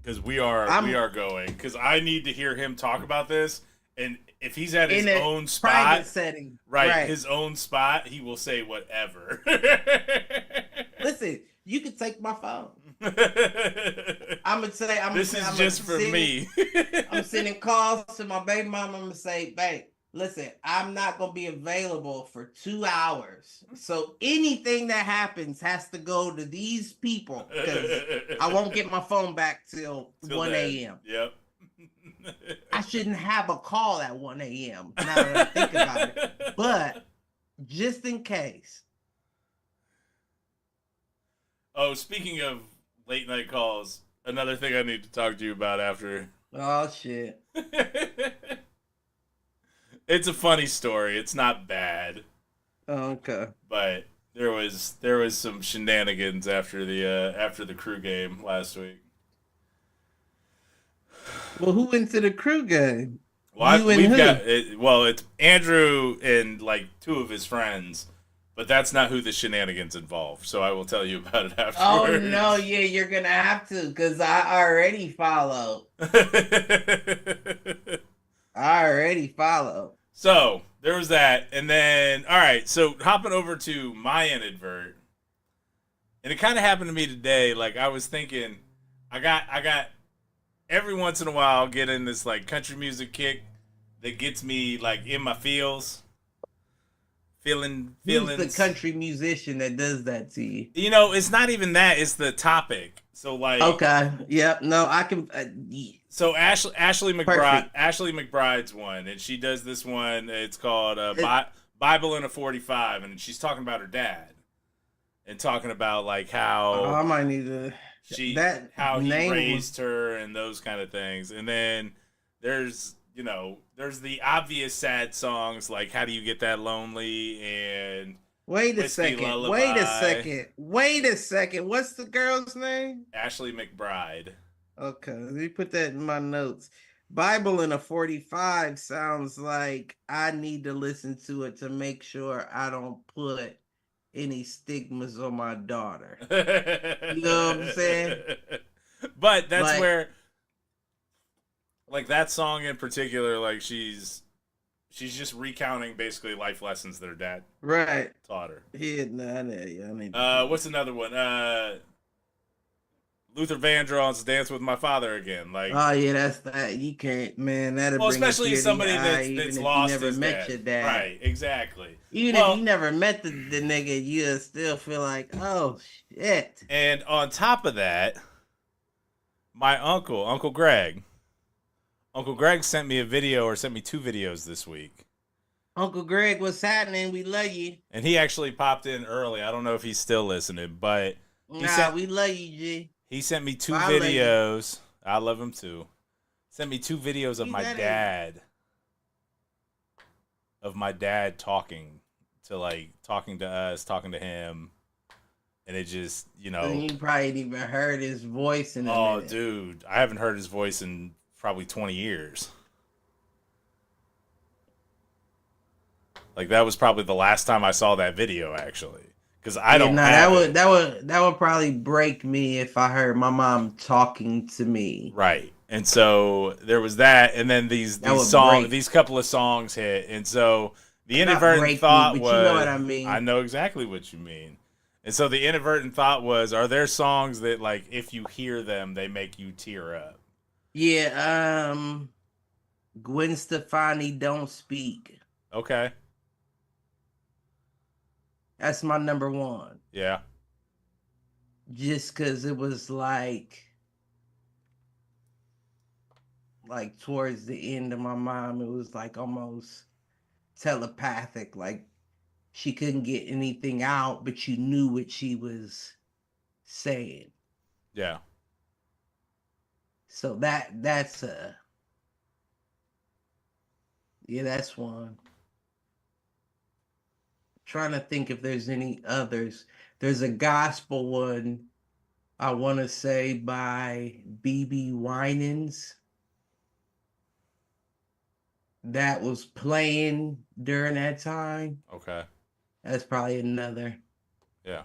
Because we are going. Because I need to hear him talk about this. And if he's at his own spot, private setting, right, his own spot, he will say whatever. Listen, you can take my phone. I'm gonna say, this is just for me. I'm sending calls to my baby mama. I'm gonna say, babe, listen, I'm not gonna be available for 2 hours. So anything that happens has to go to these people because I won't get my phone back till 1 a.m. Yep. I shouldn't have a call at 1 a.m. now that I think about it. But just in case. Oh, speaking of late night calls, another thing I need to talk to you about after. Oh, shit. It's a funny story. It's not bad. Oh, okay. But there was some shenanigans after the crew game last week. Well, who went to the crew game? Well, it's Andrew and like 2 of his friends, but that's not who the shenanigans involve. So I will tell you about it afterwards. Oh no, yeah, you're gonna have to because I already follow. So there was that, and then all right. So hopping over to my inadvert, and it kind of happened to me today. Like I was thinking, I got. Every once in a while, I'll get in this like country music kick that gets me like in my feels. Feeling. Who's the country musician that does that to you? You know, it's not even that. It's the topic. So like. Okay. Yep. No, I can. So Ashley McBride's one, and she does this one. It's called Bible in a 45, and she's talking about her dad, and talking about like how. I might need to. How he raised her and those kind of things. And then there's the obvious sad songs like How Do You Get That Lonely and Wait a second. What's the girl's name? Ashley McBride. Okay, let me put that in my notes. Bible in a 45 sounds like I need to listen to it to make sure I don't put any stigmas on my daughter. You know what I'm saying? But that's where, like that song in particular, like she's just recounting basically life lessons that her dad taught her. What's another one? Luther Vandross's "Dance with My Father" again. Like, oh yeah, that's that. You can't, man. Well, especially somebody that's lost his dad. Your dad. Right? Exactly. Even if you never met the nigga, you still feel like, oh shit. And on top of that, my Uncle Greg sent me a video, or sent me 2 videos this week. Uncle Greg, what's happening? We love you. And he actually popped in early. I don't know if he's still listening, but we love you, G. He sent me 2 videos. I love him too. Sent me 2 videos of my dad. Of my dad talking to us, talking to him. And it just, you probably ain't even heard his voice in a minute. Dude. I haven't heard his voice in probably 20 years. Like, that was probably the last time I saw that video, actually. Because I don't. That would probably break me if I heard my mom talking to me. Right, and so there was that, and then these couple of songs hit, and so the inadvertent thought was, you know what I mean. I know exactly what you mean, and so the inadvertent thought was, are there songs that like if you hear them, they make you tear up? Yeah, Gwen Stefani, "Don't Speak." Okay. That's my number 1. Yeah. Just because it was like towards the end of my mom, it was like almost telepathic. Like she couldn't get anything out, but you knew what she was saying. Yeah. So that's that's one. Trying to think if there's any others. There's a gospel one, I want to say, by B.B. Winans that was playing during that time. Okay. That's probably another. Yeah.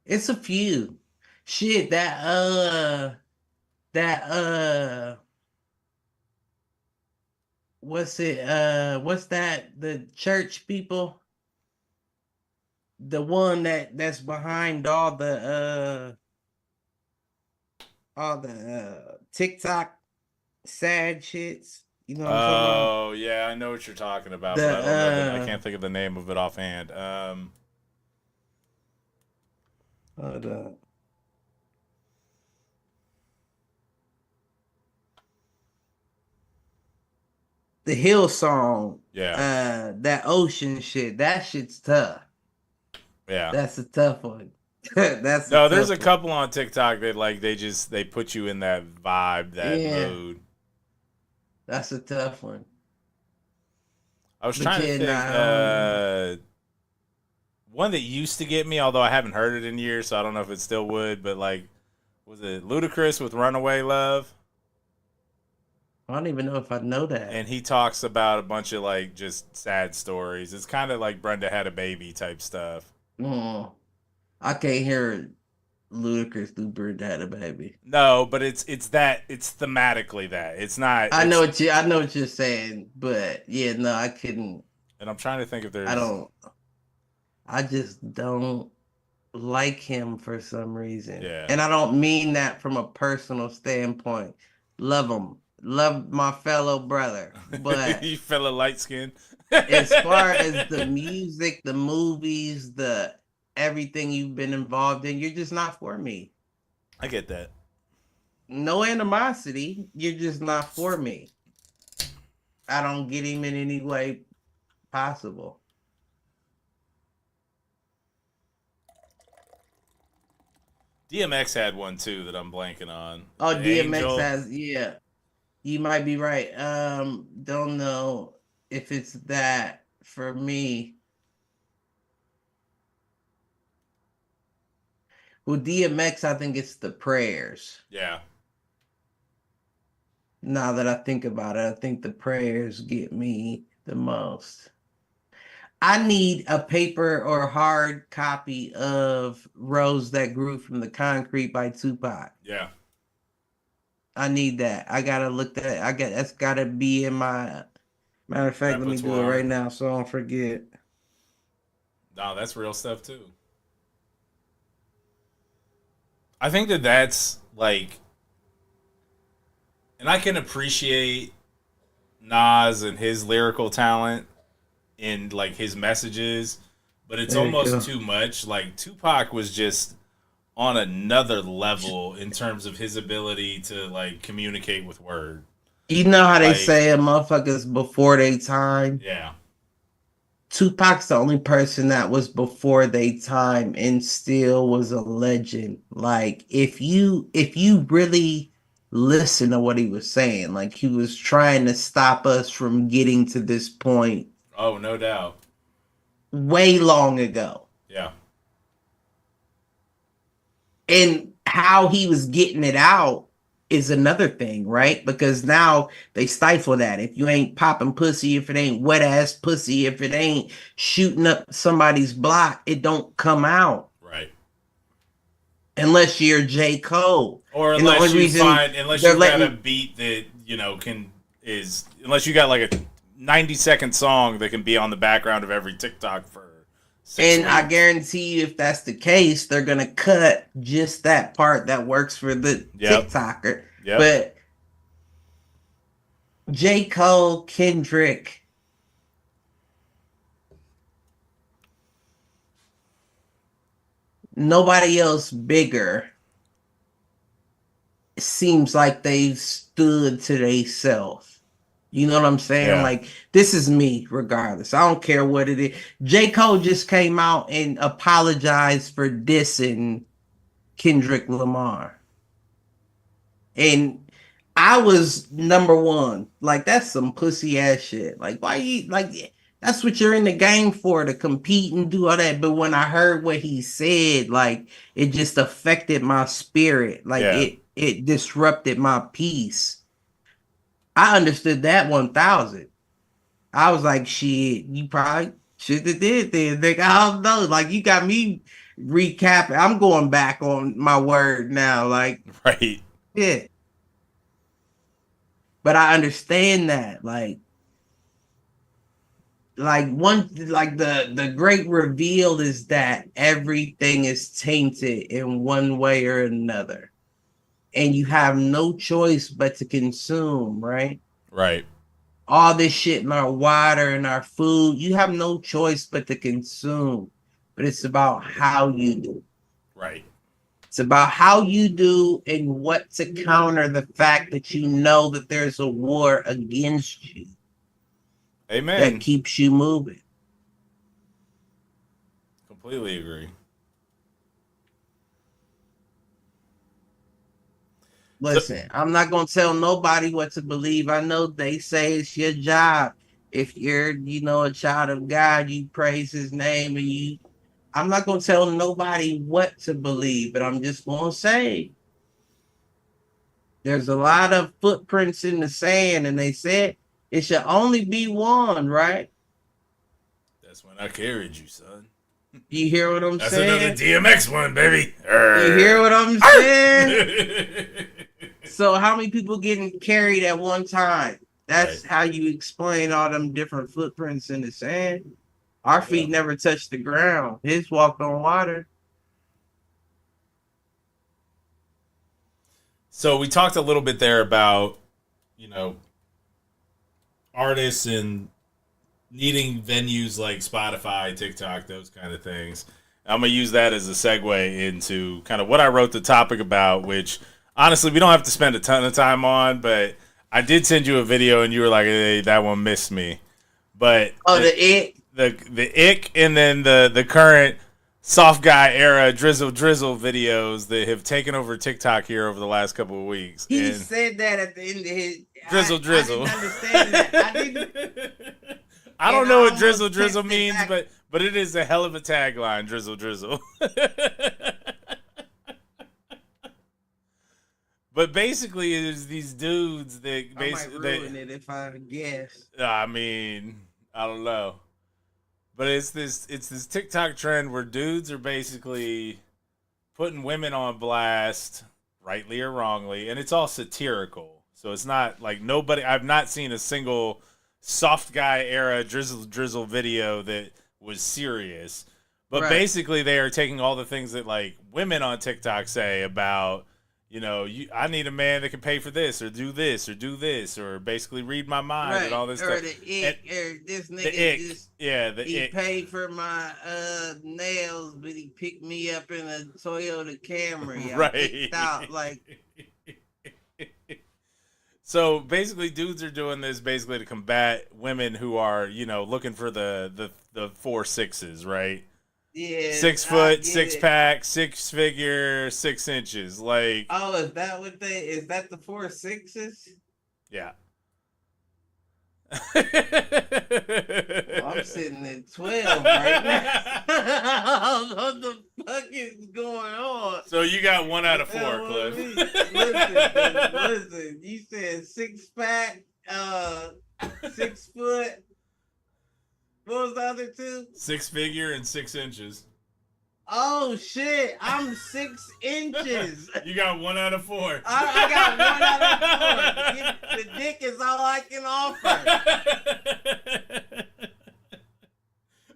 It's a few. Shit, that what's it what's that, the church people, the one that's behind all the TikTok sad shits, you know what I'm talking about? Oh yeah, I know what you're talking about, but I don't know that I The can't think of the name of it offhand. hold on. The Hill song, Yeah. that ocean shit, that shit's tough. Yeah. That's a tough one. That's No, a there's tough a one. couple on TikTok that like they put you in that vibe, that Yeah, mood. that's a tough one. I was But trying to yeah, think one that used to get me, although I haven't heard it in years, so I don't know if it still would, but like was it Ludacris with Runaway Love? I don't even know if I know that. And he talks about a bunch of like just sad stories. It's kind of like Brenda Had a Baby type stuff. Mm, I can't hear Ludacris do Bird Had a Baby. No, but it's thematically that. It's not it's I know what you're saying, but yeah, no, I couldn't. and I'm trying to think if I there's don't. I just don't like him for some reason, yeah. and I don't mean that from a personal standpoint. Love him, love my fellow brother, but You fella light skin. as far as the music, the movies, the everything you've been involved in, you're just not for me. I get that. No animosity, you're just not for me. I don't get him in any way possible. DMX had one too that I'm blanking on. Oh, The DMX Angel. has, yeah, you might be right. Don't know if it's that for me. Well, DMX, I think it's the prayers. Yeah. Now that I think about it, I think the prayers get me the most. I need a paper or hard copy of Rose That Grew from the Concrete by Tupac. Yeah. I need that. I gotta look that. That's gotta be in my. Matter of fact, let me do it Repertoire. right now so I don't forget. No, that's real stuff too. I think that that's like, and I can appreciate Nas and his lyrical talent in like his messages, but it's There you almost go. too much. Like Tupac was just on another level in terms of his ability to like communicate with word. You know how they Like, say a motherfuckers before they time? yeah, Tupac's the only person that was before they time and still was a legend. Like if you really listen to what he was saying, like he was trying to stop us from getting to this point oh no doubt, way long ago. yeah, And how he was getting it out is another thing, right? Because now they stifle that. If you ain't popping pussy, if it ain't wet ass pussy, if it ain't shooting up somebody's block, it don't come out right. unless you're J. Cole. Or And the unless only you reason find, unless they're you've got a letting, beat that you know can is, unless you got like a 90-second song that can be on the background of every TikTok for 6 weeks. and I guarantee you, if that's the case, they're gonna cut just that part that works for the Yep. TikToker. Yep. But J. Cole, Kendrick, nobody else bigger seems like they've stood to themselves. You know what I'm saying? Yeah. Like, this is me, regardless. I don't care what it is. J. Cole just came out and apologized for dissing Kendrick Lamar. And I was number one. Like, that's some pussy ass shit. Like, why you like? That's what you're in the game for, to compete and do all that. But when I heard what he said, like, it just affected my spirit. Like, Yeah. it disrupted my peace. I understood that 1,000. I was like, shit, you probably should have did this. Nigga, I don't know. Like, you got me recapping. I'm going back on my word now. Like, right. Yeah. But I understand that. Like the great reveal is that everything is tainted in one way or another. And you have no choice but to consume, right? Right. All this shit in our water and our food, you have no choice but to consume. But it's about how you do. Right. It's about how you do and what to counter the fact that you know that there's a war against you. Amen. That keeps you moving. Completely agree. Listen, I'm not going to tell nobody what to believe. I know they say it's your job. If you're, a child of God, you praise his name and I'm not going to tell nobody what to believe, but I'm just going to say there's a lot of footprints in the sand, and they said it should only be one, right? That's when I carried you, son. You hear what I'm saying? That's another DMX one, baby. You hear what I'm saying? So how many people getting carried at one time? That's right. How you explain all them different footprints in the sand. Our feet never touched the ground. His walked on water. So we talked a little bit there about, artists and needing venues like Spotify, TikTok, those kind of things. I'm going to use that as a segue into kind of what I wrote the topic about, which honestly we don't have to spend a ton of time on, but I did send you a video and you were like, hey, that one missed me. But the ick and then the current soft guy era drizzle videos that have taken over TikTok here over the last couple of weeks. He said that at the end of his drizzle. I didn't understand that. I don't know what drizzle means, but it is a hell of a tagline, drizzle. But basically, it's these dudes that basically I might ruin it if I guess. I mean, I don't know. But it's this TikTok trend where dudes are basically putting women on blast, rightly or wrongly, and it's all satirical. So it's not like I've not seen a single soft guy era drizzle video that was serious. But basically they are taking all the things that like women on TikTok say about, I need a man that can pay for this or do this or basically read my mind and all this stuff. This nigga he paid for my nails, but he picked me up in a Toyota Camry. Right. Out, like. So basically, dudes are doing this basically to combat women who are, looking for the 4 6s, right? Yeah, 6 foot, 6 pack, 6 figure, 6 inches. Like, oh, is that the 4 6s? Yeah. Well, I'm sitting at 12 right now. What the fuck is going on? So you got 1 out of 4, Cliff. Listen. You said 6 pack, 6 foot. What was the other 2? 6 figure and 6 inches. Oh shit! I'm 6 inches. You got 1 out of 4. I got 1 out of 4. The dick is all I can offer.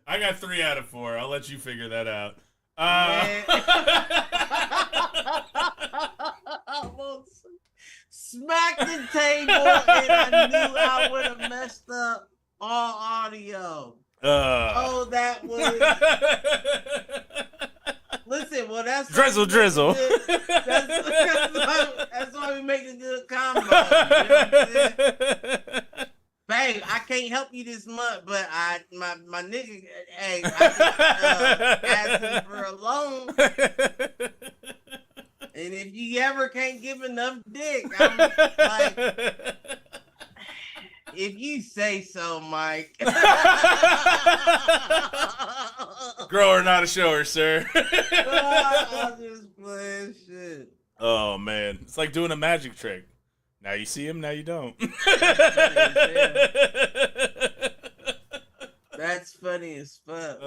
I got 3 out of 4. I'll let you figure that out. Almost smacked the table, and I knew I would have messed up all audio. That was. Listen, well, that's drizzle. That's why we make a good combo. You know what I'm saying? Babe, I can't help you this month, but my nigga, hey, I asked him for a loan, and if you ever can't give enough dick, I'm like, if you say so, Mike. Grower, not a shower, sir. I'm just playing shit. Oh, man. It's like doing a magic trick. Now you see him, now you don't. That's funny as fuck.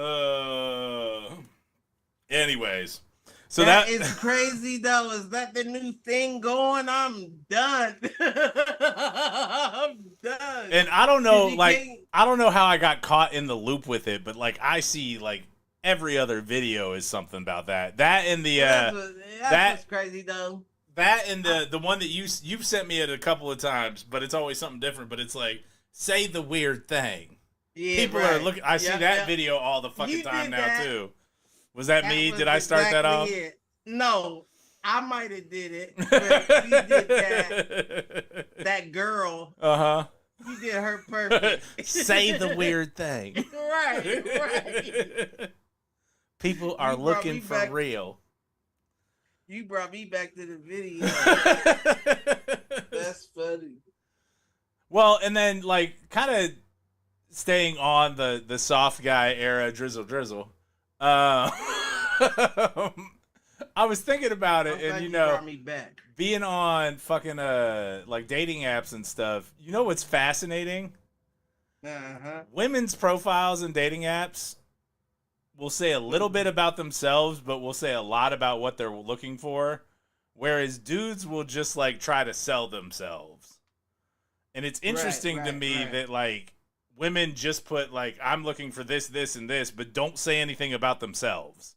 Anyways. So that is crazy, though. Is that the new thing going? I'm done. I'm done. And I don't know, I don't know how I got caught in the loop with it, but like I see like every other video is something about that. That and the that's crazy though. That and the one that you've sent me it a couple of times, but it's always something different. But it's like, say the weird thing. Yeah, people are looking. I see that video all the fucking time now too. Was that me? Did I start that off? It. No, I might have did it. But you did that. That girl. You did her perfect. Say the weird thing. Right. People are looking for real. You brought me back to the video. That's funny. Well, and then like kind of staying on the soft guy era, Drizzle. I was thinking about it, and you know, brought me back. Being on fucking like dating apps and stuff. You know what's fascinating? Women's profiles and dating apps will say a little bit about themselves, but will say a lot about what they're looking for. Whereas dudes will just like try to sell themselves. And it's interesting to me that like women just put like, I'm looking for this, this, and this, but don't say anything about themselves.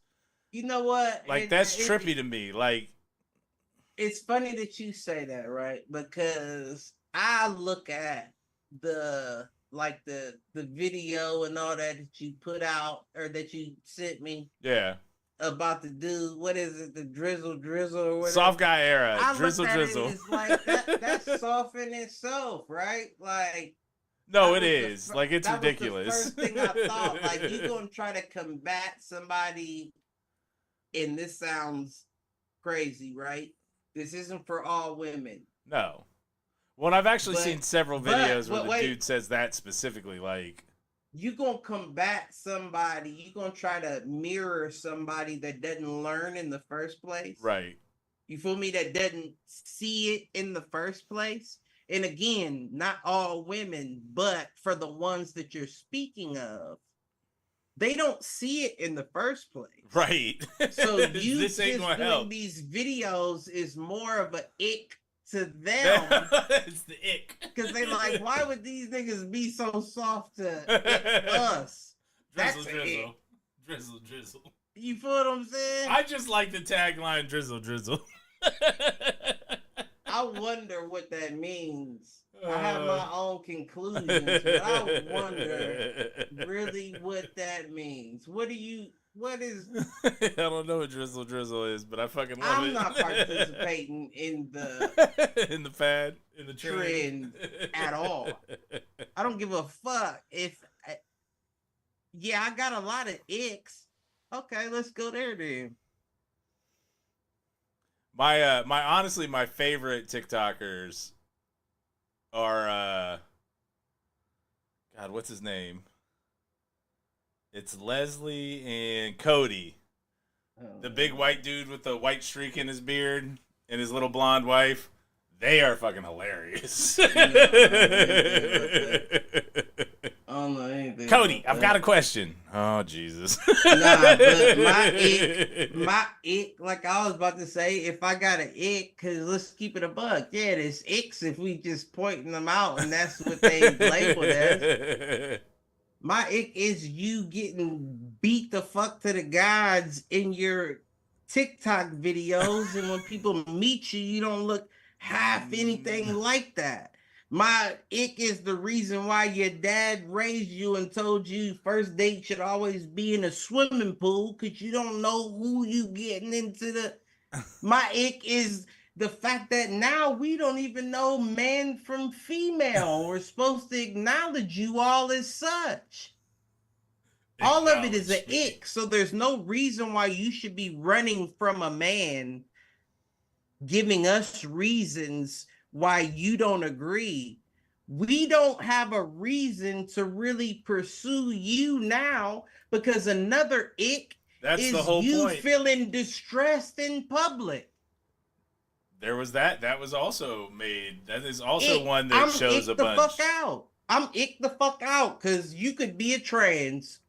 You know what? Like that's trippy to me. Like, it's funny that you say that, right? Because I look at the video and all that you put out or that you sent me. Yeah. About the dude, what is it? The Drizzle or whatever. Soft guy era. I Drizzle. It's like that's soft in itself, right? Like. No, it is. Like it's ridiculous. Was the first thing I thought. Like you're gonna try to combat somebody, and this sounds crazy, right? This isn't for all women. No. Well, I've actually seen several videos where the dude says that specifically. Like, you're going to combat somebody. You're going to try to mirror somebody that doesn't learn in the first place. Right. You feel me? That doesn't see it in the first place. And again, not all women, but for the ones that you're speaking of, they don't see it in the first place. Right. So you just doing these videos is more of an ick to them. It's the ick. Because they like, why would these niggas be so soft to us? Drizzle. You feel what I'm saying? I just like the tagline Drizzle. I wonder what that means. I have my own conclusions, but I wonder really what that means. What is... I don't know what Drizzle is, but I fucking love it. I'm not participating in the... in the fad, in the trend at all. I don't give a fuck if... Yeah, I got a lot of icks. Okay, let's go there then. Honestly, my favorite TikTokers are God, what's his name? It's Leslie and Cody. The big white dude with the white streak in his beard and his little blonde wife. They are fucking hilarious. I don't know anything. Cody, I've got a question. Oh, Jesus. Nah, but my ick, like I was about to say, if I got an ick, because let's keep it a buck. Yeah, there's icks if we just pointing them out, and that's what they labeled as. My ick is you getting beat the fuck to the gods in your TikTok videos, and when people meet you, you don't look half anything like that. My ick is the reason why your dad raised you and told you first date should always be in a swimming pool because you don't know who you getting into the... My ick is the fact that now we don't even know man from female. We're supposed to acknowledge you all as such. All of it is an ick. So there's no reason why you should be running from a man giving us reasons why you don't agree, we don't have a reason to really pursue you now, because another ick That's the is whole you point. feeling distressed in public. There was that. That was also made. That is also one that I'm shows ick a the bunch. fuck out. I'm ick the fuck out, because you could be a trans.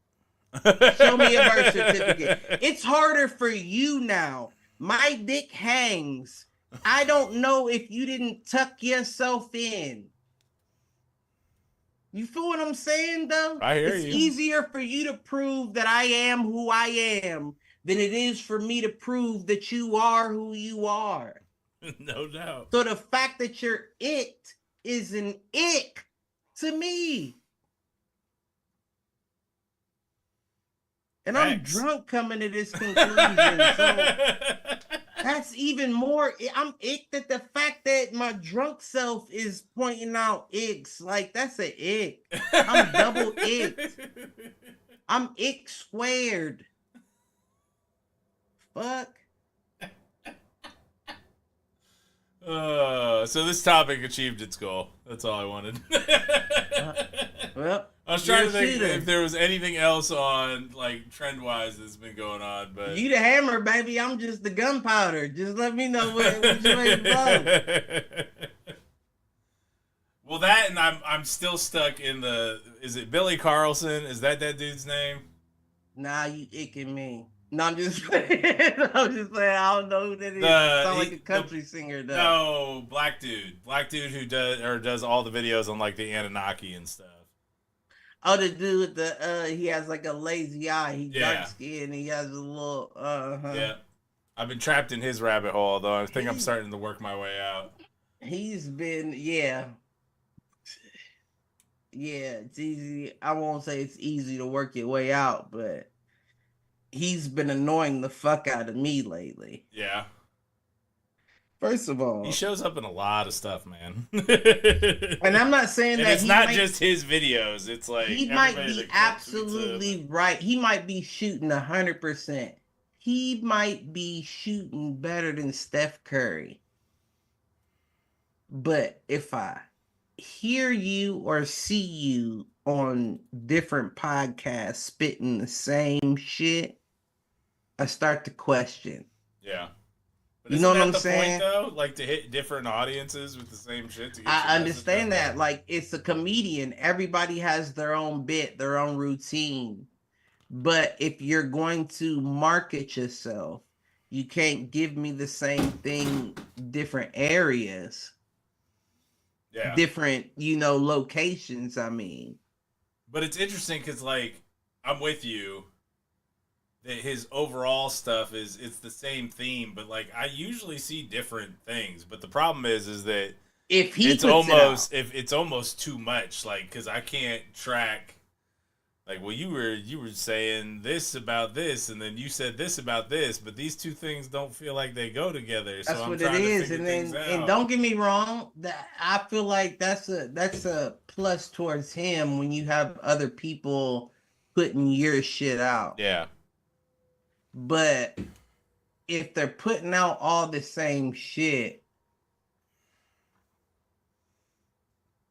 Show me a birth certificate. It's harder for you now. My dick hangs. I don't know if you didn't tuck yourself in. You feel what I'm saying, though? I hear It's you. easier for you to prove that I am who I am than it is for me to prove that you are who you are. No doubt. So the fact that you're it is an ick to me. And Facts. I'm drunk coming to this conclusion. So that's even more. I'm icked at the fact that my drunk self is pointing out icks. Like, that's an ick. I'm double icked. I'm ick squared. Fuck. So this topic achieved its goal. That's all I wanted. Well, I was trying to think if there was anything else on, like, trend-wise that's been going on, but... You the hammer, baby. I'm just the gunpowder. Just let me know which way to blow. Well, that, and I'm still stuck in the... Is it Billy Carlson? Is that dude's name? Nah, you icking me. No, I'm just playing. I'm just saying. I don't know who that is. Sound like a country singer, though. No, black dude who does all the videos on, like, the Anunnaki and stuff. Oh, the dude with the he has like a lazy eye. He dark skinned. He has a little Yeah, I've been trapped in his rabbit hole, though. I think I'm starting to work my way out. He's been yeah. It's easy. I won't say it's easy to work your way out, but he's been annoying the fuck out of me lately. Yeah. First of all, he shows up in a lot of stuff, man. And I'm not saying that it's not just his videos. It's like he might be absolutely right. He might be shooting 100%. He might be shooting better than Steph Curry. But if I hear you or see you on different podcasts spitting the same shit, I start to question. Yeah. But you know what I'm Point, saying? though, like to hit different audiences with the same shit. To get I understand that. Like, it's a comedian. Everybody has their own bit, their own routine. But if you're going to market yourself, you can't give me the same thing, different areas. Yeah. Different, locations, I mean. But it's interesting because, like, I'm with you. That his overall stuff it's the same theme, but like I usually see different things. But the problem is that if it's almost too much, like because I can't track. Like, well, you were saying this about this, and then you said this about this, but these two things don't feel like they go together. So that's what it is, and don't get me wrong, that I feel like that's a plus towards him when you have other people putting your shit out. Yeah. But if they're putting out all the same shit,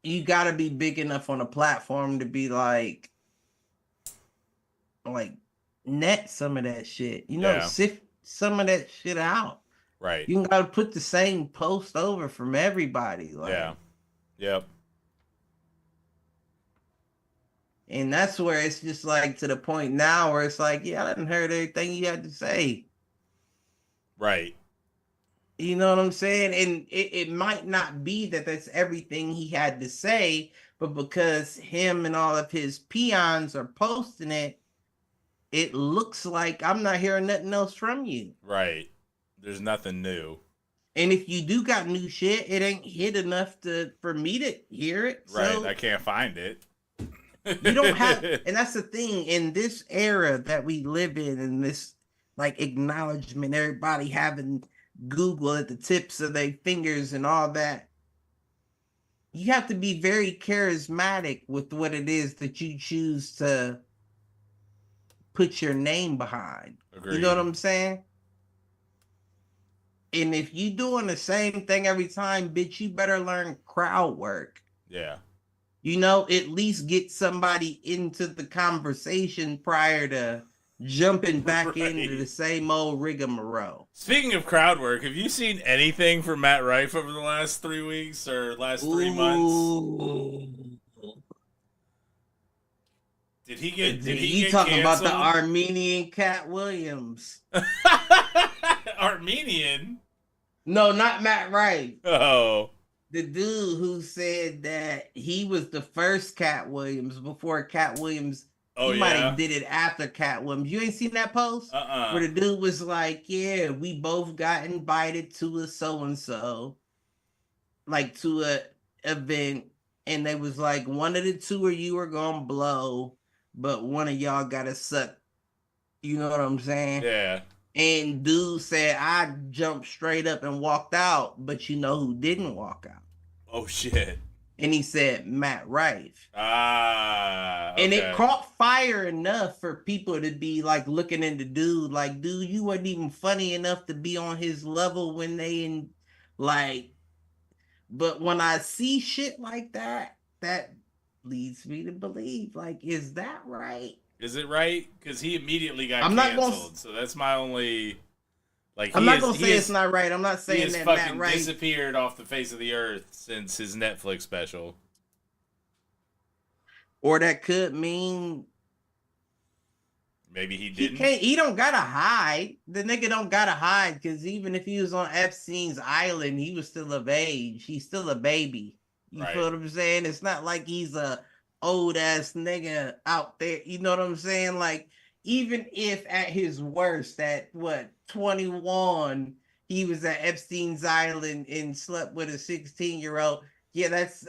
you gotta be big enough on a platform to be like net some of that shit. Sift some of that shit out. Right. You gotta put the same post over from everybody. Yeah. Yep. And that's where it's just like to the point now where it's like, yeah, I didn't heard everything you had to say. Right. You know what I'm saying? And it might not be that that's everything he had to say, but because him and all of his peons are posting it, it looks like I'm not hearing nothing else from you. Right. There's nothing new. And if you do got new shit, it ain't hit enough for me to hear it. Right. So I can't find it. You don't have, and that's the thing in this era that we live in this like acknowledgement, everybody having Google at the tips of their fingers and all that. You have to be very charismatic with what it is that you choose to put your name behind. Agreed. You know what I'm saying? And if you doing the same thing every time, bitch, you better learn crowd work. Yeah. You know, at least get somebody into the conversation prior to jumping back into the same old rigmarole. Speaking of crowd work, have you seen anything from Matt Rife over the last 3 weeks or last 3 months? Did he get talking canceled? About the Armenian Cat Williams? Armenian? No, not Matt Rife. Oh. The dude who said that he was the first Cat Williams before Cat Williams. Oh, he might have did it after Cat Williams. You ain't seen that post? Where the dude was like, yeah, we both got invited to a so-and-so, like to a event, and they was like, one of the two of you are gonna blow, but one of y'all gotta suck. You know what I'm saying? Yeah. And dude said, I jumped straight up and walked out, but you know who didn't walk out? Oh, shit. And he said, Matt Rife. Okay. And it caught fire enough for people to be like looking into dude, like, dude, you wasn't even funny enough to be on his level when they in like. But when I see shit like that, that leads me to believe, like, is that right? Is it right? Because he immediately got canceled. So that's my only. Like, I'm not gonna say it's not right. I'm not saying that fucking Matt Rife disappeared off the face of the earth since his Netflix special. Or that could mean maybe he didn't. He don't gotta hide. The nigga don't gotta hide, because even if he was on Epstein's island, he was still of age. He's still a baby. You feel what I'm saying? It's not like he's a old ass nigga out there. You know what I'm saying? Like, even if at his worst, at 21, he was at Epstein's island and slept with a 16-year-old. Yeah, that's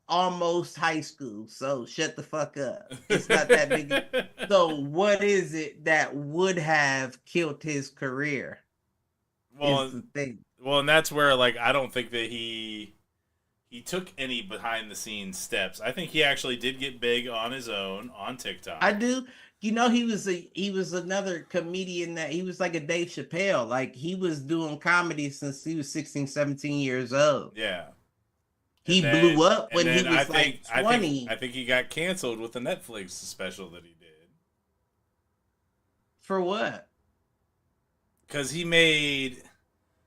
almost high school. So shut the fuck up. It's not that big. So what is it that would have killed his career? Well, the thing. Well, and that's where, like, I don't think that he took any behind the scenes steps. I think he actually did get big on his own on TikTok. I do. You know, he was another comedian that he was like a Dave Chappelle. Like, he was doing comedy since he was 16, 17 years old. Yeah. He blew up when he was 20. I think he got canceled with the Netflix special that he did. For what? Because he made.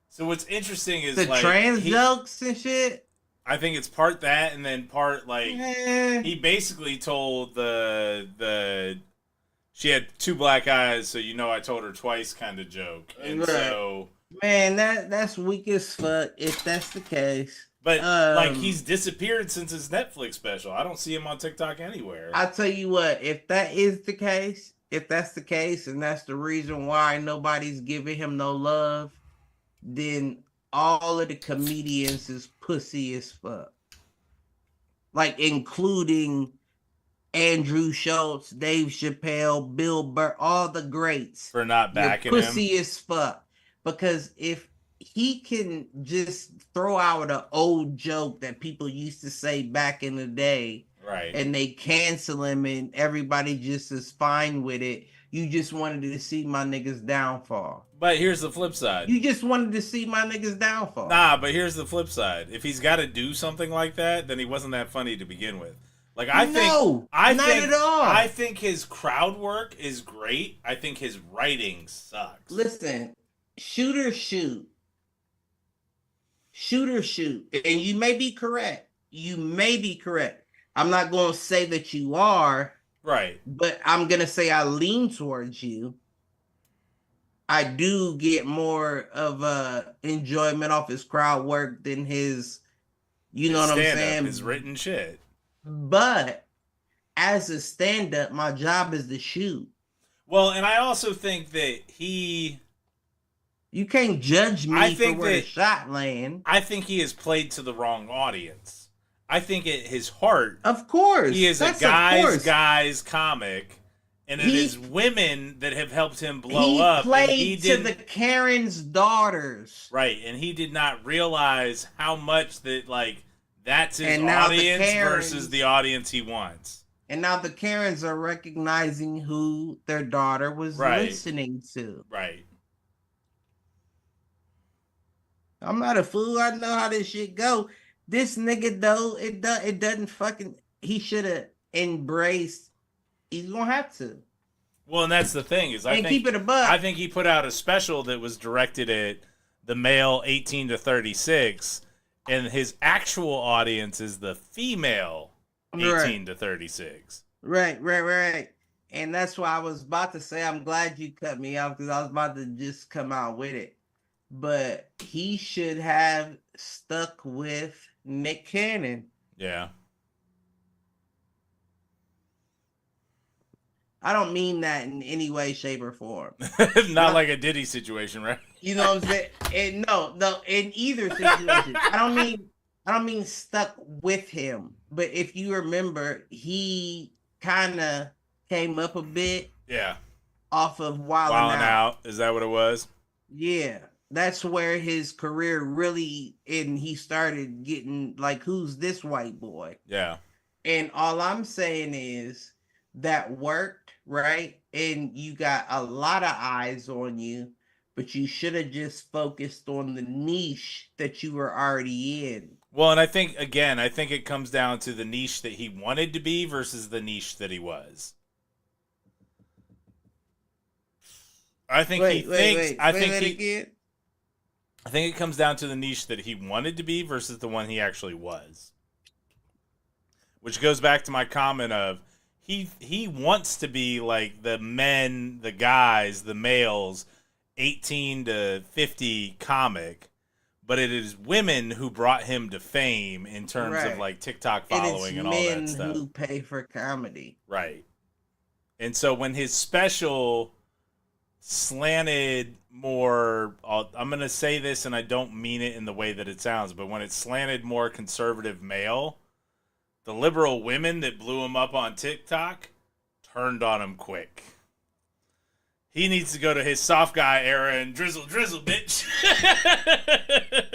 So what's interesting is the trans jokes and shit. I think it's part that, and then part like he basically told the she had two black eyes, so you know I told her twice kind of joke, and so man, that's weak as fuck if that's the case. But like, he's disappeared since his Netflix special. I don't see him on TikTok anywhere. I'll tell you what, if that's the case, and that's the reason why nobody's giving him no love, then all of the comedians is pussy as fuck. Like, including Andrew Schultz, Dave Chappelle, Bill Burr, all the greats. For not backing him. Pussy as fuck. Because if he can just throw out an old joke that people used to say back in the day, right, and they cancel him and everybody just is fine with it, you just wanted to see my niggas downfall. But here's the flip side. You just wanted to see my niggas downfall. Nah, but here's the flip side. If he's got to do something like that, then he wasn't that funny to begin with. Like, I think not at all. I think his crowd work is great. I think his writing sucks. Listen, shoot or shoot. Shoot or shoot. And you may be correct. I'm not going to say that you are. Right. But I'm going to say I lean towards you. I do get more of enjoyment off his crowd work than his, you know what I'm saying? His written shit. But as a stand-up, my job is to shoot. Well, and I also think that you can't judge me for where the shot land. I think he has played to the wrong audience. I think at his heart, of course, he is a guy's comic. And it is women that have helped him blow up. He played to the Karen's daughters. Right, and he did not realize how much that, like, that's his audience versus the audience he wants. And now the Karens are recognizing who their daughter was listening to. Right. I'm not a fool. I know how this shit go. This nigga though, it doesn't fucking. He should have embraced. He's gonna have to. Well, and that's the thing is, And keep it a buck. I think he put out a special that was directed at the male 18 to 36, and his actual audience is the female 18 to 36. Right. And that's why I was about to say, I'm glad you cut me off because I was about to just come out with it. But he should have stuck with Nick Cannon. Yeah. I don't mean that in any way, shape, or form. Not like a Diddy situation, right? You know what I'm saying? And no, in either situation. I don't mean stuck with him. But if you remember, he kind of came up a bit. Yeah. Off of Wildin' Out. Is that what it was? Yeah. That's where his career really, and he started getting like, who's this white boy? Yeah. And all I'm saying is that worked, right? And you got a lot of eyes on you, but you should have just focused on the niche that you were already in. Well, and I think it comes down to the niche that he wanted to be versus the niche that he was. I think I think it comes down to the niche that he wanted to be versus the one he actually was. Which goes back to my comment of he wants to be like the men, the guys, the males, 18 to 50 comic, but it is women who brought him to fame in terms of like TikTok following and all that stuff. Men who pay for comedy. Right. And so when his special slanted more, I'm going to say this and I don't mean it in the way that it sounds, but when it slanted more conservative male, the liberal women that blew him up on TikTok turned on him quick. He needs to go to his soft guy era and drizzle, bitch.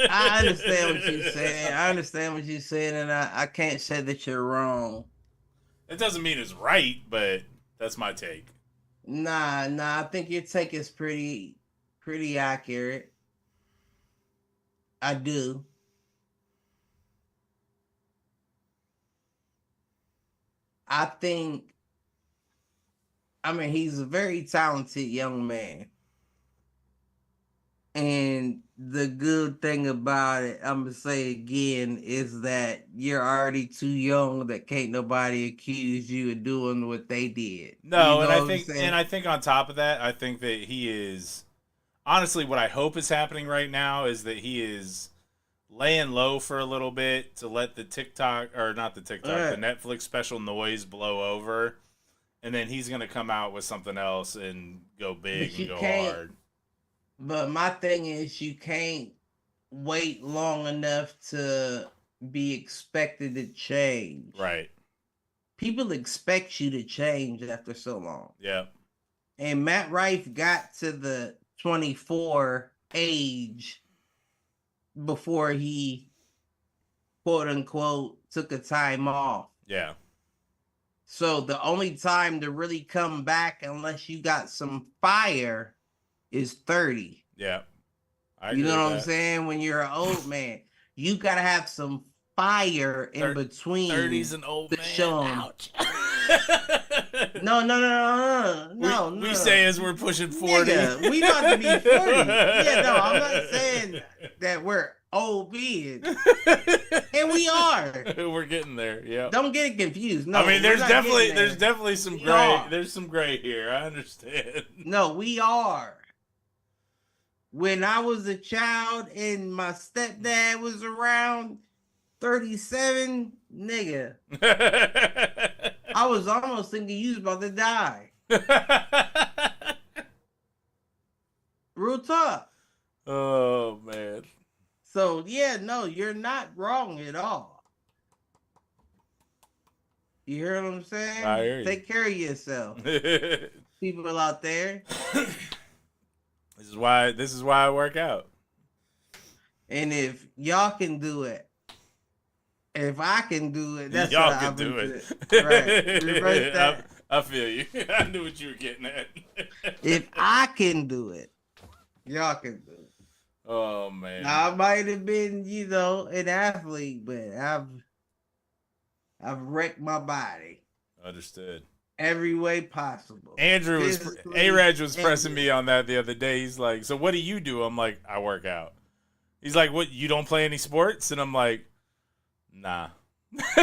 I understand what you're saying. And I can't say that you're wrong. It doesn't mean it's right, but that's my take. Nah, I think your take is pretty accurate. I do. He's a very talented young man. And the good thing about it, I'm going to say again, is that you're already too young that can't nobody accuse you of doing what they did. No, you know I think on top of that, I think that he is, honestly, what I hope is happening right now is that he is laying low for a little bit to let the the Netflix special noise blow over, and then he's going to come out with something else and go big and go hard. But my thing is, you can't wait long enough to be expected to change. Right. People expect you to change after so long. Yeah. And Matt Rife got to the 24 age before he, quote unquote, took a time off. Yeah. So the only time to really come back, unless you got some fire, is 30. Yeah. You know what I'm saying? When you're an old man, you gotta have some fire in between. 30's an old man. Ouch. No. We say as we're pushing 40. Nigga, we about to be 40. Yeah, no, I'm not saying that we're old beings. And we are. We're getting there. Yeah. Don't get it confused. No, I mean, there's definitely some gray. There's some gray here. I understand. No, we are. When I was a child and my stepdad was around 37, nigga, I was almost thinking you was about to die. Real talk. Oh, man. So, yeah, no, you're not wrong at all. You hear what I'm saying? I hear you. Take care of yourself. People out there. This is why I work out. And if y'all can do it, if I can do it, that's y'all what can do it. Right. Reverse that. I feel you. I knew what you were getting at. If I can do it, y'all can do it. Oh man. Now, I might have been, an athlete, but I've wrecked my body. Understood. Every way possible. A-Reg was pressing me on that the other day. He's like, so what do you do? I'm like, I work out. He's like, what, you don't play any sports? And I'm like, nah. It's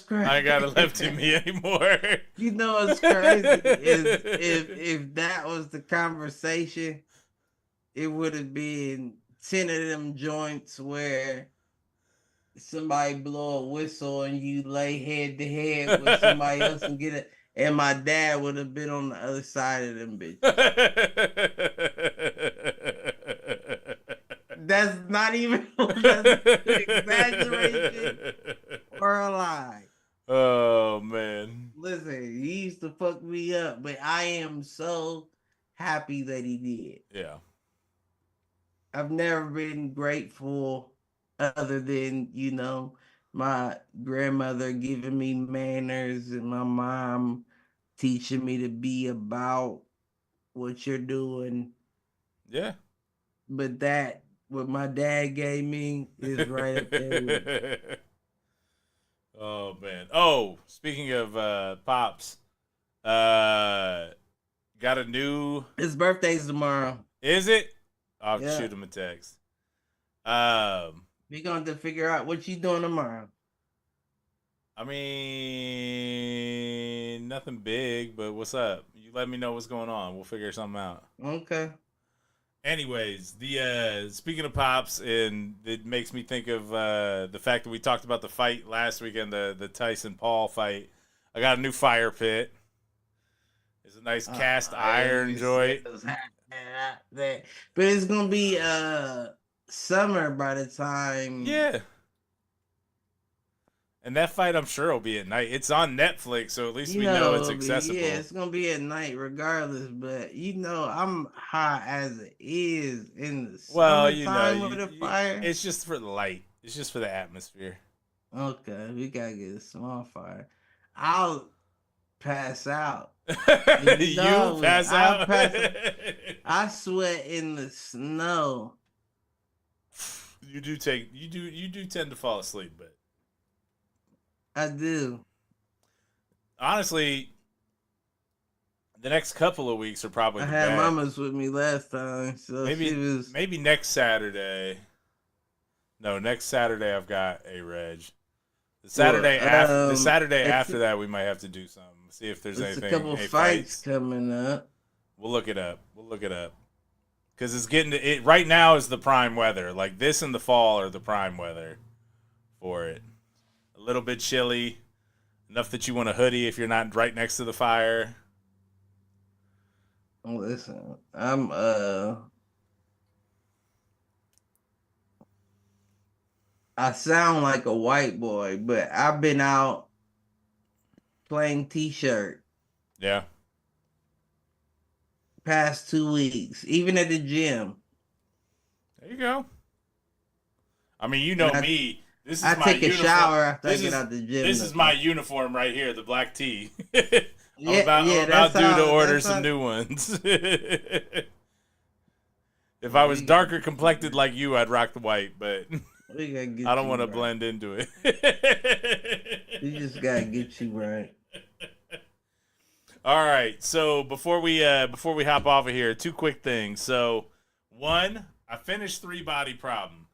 crazy. I ain't got it left in me anymore. What's crazy is if that was the conversation, it would have been 10 of them joints where somebody blow a whistle and you lay head to head with somebody else and get it. And my dad would have been on the other side of them bitches. That's not even an exaggeration or a lie. Oh man. Listen, he used to fuck me up, but I am so happy that he did. Yeah. I've never been grateful other than, my grandmother giving me manners and my mom teaching me to be about what you're doing. Yeah. But that, what my dad gave me is right up there with it. Oh, man. Oh, speaking of Pops, got a new... His birthday's tomorrow. Is it? I'll shoot him a text. We're going to figure out what you doing tomorrow. I mean, nothing big, but what's up? You let me know what's going on. We'll figure something out. Okay. Anyways, the speaking of Pops, and it makes me think of the fact that we talked about the fight last weekend, the Tyson Paul fight. I got a new fire pit. It's a nice cast iron joint. But it's gonna be summer by the time. Yeah. And that fight, I'm sure, will be at night. It's on Netflix, so at least we know it's accessible. Yeah, it's gonna be at night regardless. But I'm hot as it is in the summertime with the fire. It's just for the light. It's just for the atmosphere. Okay, we gotta get a small fire. I'll pass out. You pass out? I sweat in the snow. You do tend to fall asleep, but I do. Honestly, the next couple of weeks are probably. I had mamas with me last time, so maybe next Saturday. No, next Saturday I've got a reg. The Saturday after that, we might have to do something. See if there's anything. A couple fights coming up. We'll look it up. Because it's getting to it right now is the prime weather. Like this in the fall are the prime weather for it. A little bit chilly, enough that you want a hoodie if you're not right next to the fire. Listen, I sound like a white boy, but I've been out playing t-shirt. Yeah. Past 2 weeks, even at the gym. There you go. I mean, you know me. This is I my take a uniform. shower after I get out the gym. This is my uniform right here, the black tee. I'm about due to order some new ones. If I was darker complected like you, I'd rock the white, but I don't want to blend into it. You just gotta get you right. All right, so before we hop off of here, two quick things. So, one, I finished 3 Body Problem.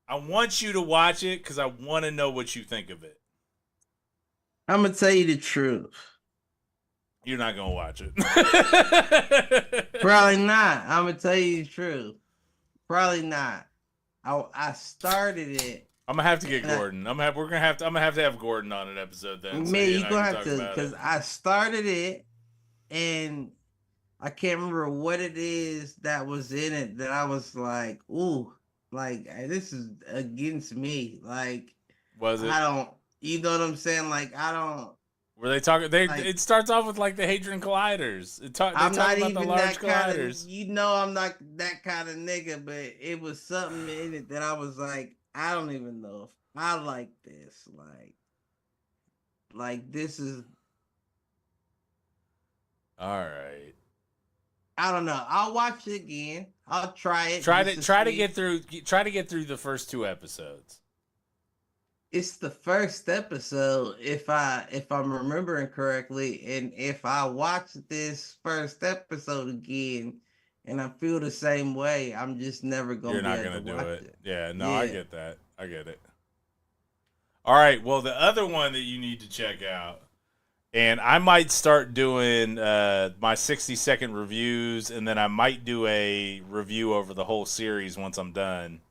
I want you to watch it because I want to know what you think of it. I'm gonna tell you the truth. You're not gonna watch it. Probably not. I'm gonna tell you the truth. Probably not. I started it. I'm gonna have to get Gordon. I'm gonna have to have Gordon on an episode then. Man, you're gonna have to because I started it and I can't remember what it is that was in it that I was like, ooh, like this is against me. Like, was it? I don't. You know what I'm saying? Like, I don't. Were they talking? It starts off with like the Hadron Colliders. I'm not even the large colliders. I'm not that kind of nigga, but it was something in it that I was like, I don't even know if I like this. Like this is. All right. I don't know. I'll watch it again. I'll try it. Try to get through the first 2 episodes. It's the first episode, if I'm remembering correctly, and if I watch this first episode again and I feel the same way, I'm just never gonna. You're not gonna do it. Yeah, no, yeah. I get that. I get it. All right, well, the other one that you need to check out, and I might start doing my 60-second reviews, and then I might do a review over the whole series once I'm done.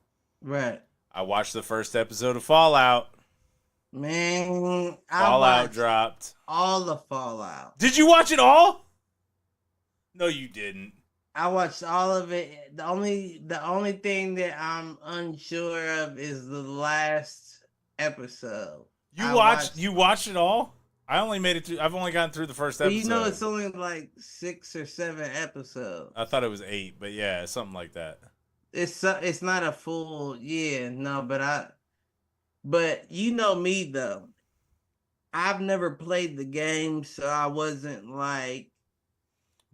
Right. I watched the first episode of Fallout. Man, Fallout dropped. All the Fallout. Did you watch it all? No, you didn't. I watched all of it. The only thing that I'm unsure of is the last episode. You watched it all? I only made it through. I've only gotten through the first episode. You know, it's only like 6 or 7 episodes. I thought it was 8, but yeah, something like that. It's not a full, no, but you know me though. I've never played the game, so I wasn't like.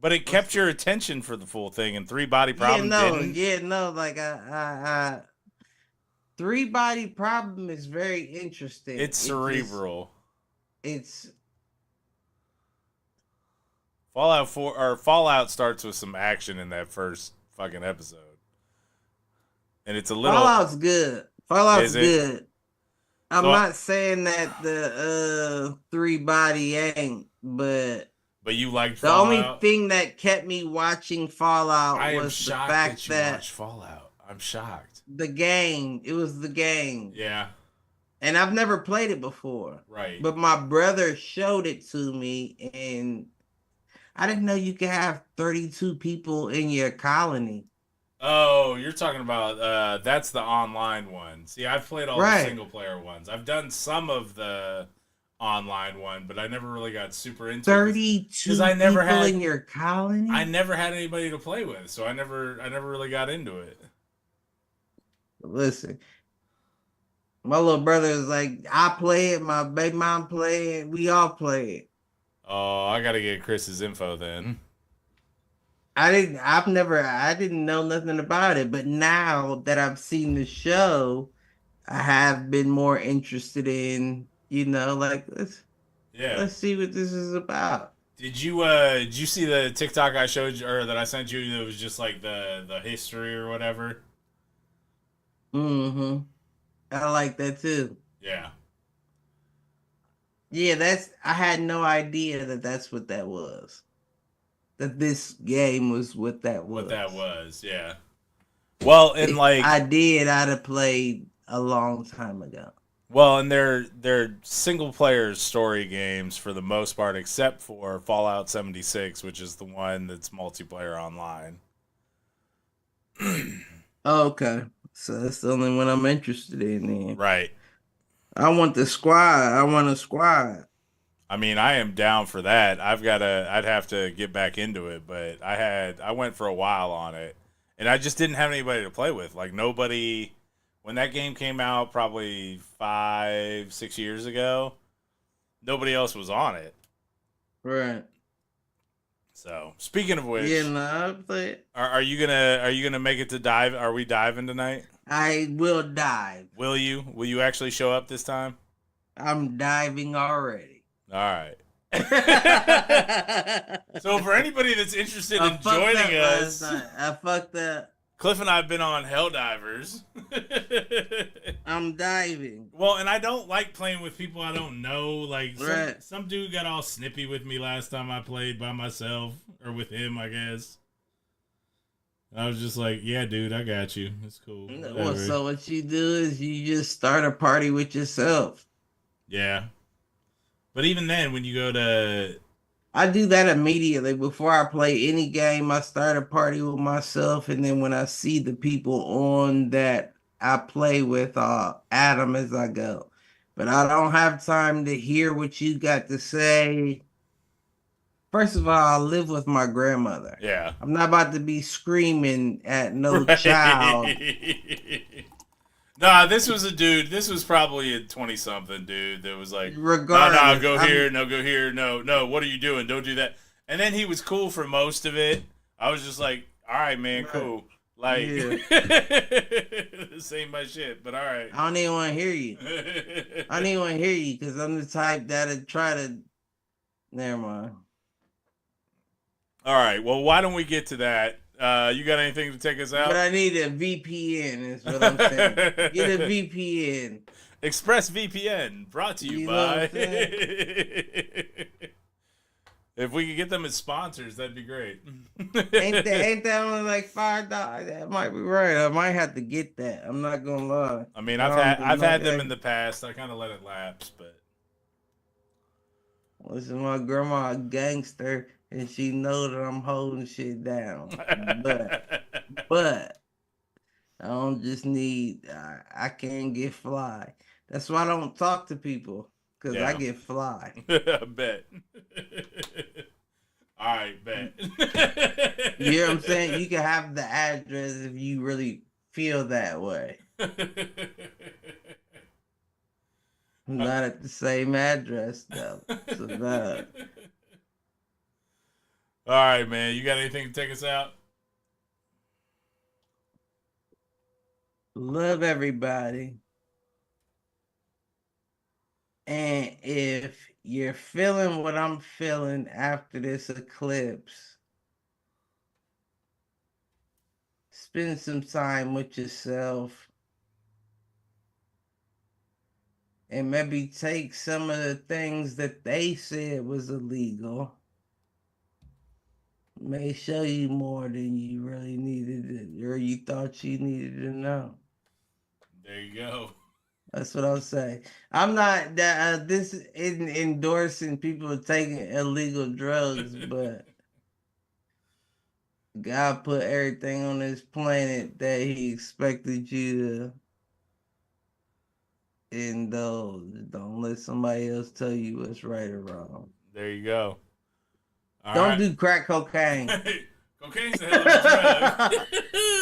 But it kept your attention for the full thing, and 3 Body Problem didn't. Like I 3 Body Problem is very interesting. It's cerebral. It's Fallout 4 or Fallout starts with some action in that first fucking episode. And it's a little Fallout's good. Fallout's good. I'm not saying that the 3 Body ain't, but you liked Fallout. The only thing that kept me watching Fallout was the fact that you watched Fallout. I'm shocked. The game. It was the game. Yeah. And I've never played it before. Right. But my brother showed it to me, and I didn't know you could have 32 people in your colony. Oh, you're talking about that's the online one. See, I've played all the single player ones. I've done some of the online one, but I never really got super into 32 people in your colony? I never had anybody to play with, so I never really got into it. Listen, my little brother is like, I play it, my baby mom play it, we all play it. Oh, I gotta get Chris's info then. I didn't know nothing about it, but now that I've seen the show, I have been more interested in, let's see what this is about. Did you see the TikTok I showed you, or that I sent you, that was just like the history or whatever? Mm-hmm. I like that too. Yeah. Yeah, I had no idea that's what that was. That this game was what that was. What that was, yeah. Well, and I'd have played a long time ago. Well, and they're single player story games for the most part, except for Fallout 76, which is the one that's multiplayer online. Okay. So that's the only one I'm interested in then. Right. I want the squad. I want a squad. I mean, I am down for that. I'd have to get back into it, but I went for a while on it, and I just didn't have anybody to play with. Like, nobody, when that game came out probably 5-6 years ago, nobody else was on it. Right. So, speaking of which, are you gonna make it to dive? Are we diving tonight? I will dive. Will you? Will you actually show up this time? I'm diving already. All right. So for anybody that's interested in joining us, I fucked up. Cliff and I have been on Helldivers. I'm diving. Well, and I don't like playing with people I don't know. Like, right. some dude got all snippy with me last time I played by myself, or with him, I guess. I was just like, yeah, dude, I got you. It's cool. Well, so what you do is you just start a party with yourself. Yeah. But even then, when you go to... I do that immediately. Before I play any game, I start a party with myself, and then when I see the people on that I play with, I'll add them as I go. But I don't have time to hear what you got to say. First of all, I live with my grandmother. Yeah. I'm not about to be screaming at no child. Nah, this was a dude. This was probably a 20-something dude that was like, regardless, go here, no, what are you doing? Don't do that. And then he was cool for most of it, I was just like, all right, man, cool. Like, this ain't my shit, but all right. I don't even want to hear you. I don't even want to hear you because I'm the type that'll try to. Never mind. All right. Well, why don't we get to that? You got anything to take us out? But I need a VPN, is what I'm saying. Get a VPN. ExpressVPN, brought to you by. If we could get them as sponsors, that'd be great. ain't that only like $5? That might be right. I might have to get that. I'm not gonna lie. I mean, I've had them in the past. I kind of let it lapse, but listen, my grandma a gangster, and she know that I'm holding shit down. but I don't just need. I can't get fly. That's why I don't talk to people. Because I get fly. I bet. All right, bet. You hear what I'm saying? You can have the address if you really feel that way. Not at the same address, though. So bad. All right, man. You got anything to take us out? Love everybody. And if you're feeling what I'm feeling after this eclipse, spend some time with yourself and maybe take some of the things that they said was illegal. May show you more than you really needed or you thought you needed to know. There you go. That's what I'll say. I'm not that this isn't endorsing people taking illegal drugs, but God put everything on this planet that He expected you to indulge. Don't let somebody else tell you what's right or wrong. There you go. Don't do crack cocaine. Cocaine's a hell of a drug.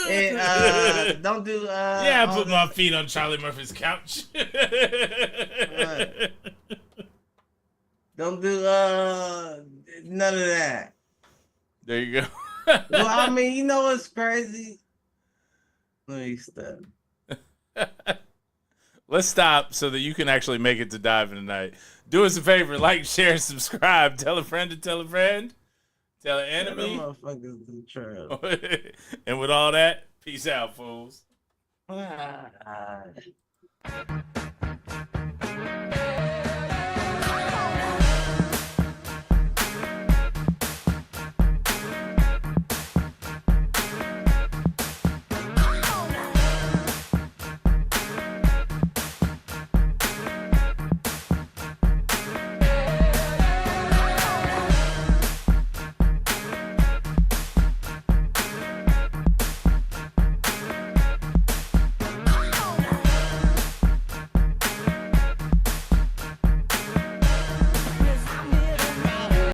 And, don't do. Yeah, I put my feet on Charlie Murphy's couch. Don't do none of that. There you go. Well, I mean, you know what's crazy? Let me stop. Let's stop so that you can actually make it to diving tonight. Do us a favor, like, share, subscribe. Tell a friend to tell a friend. Tell an enemy. And with all that, peace out, fools.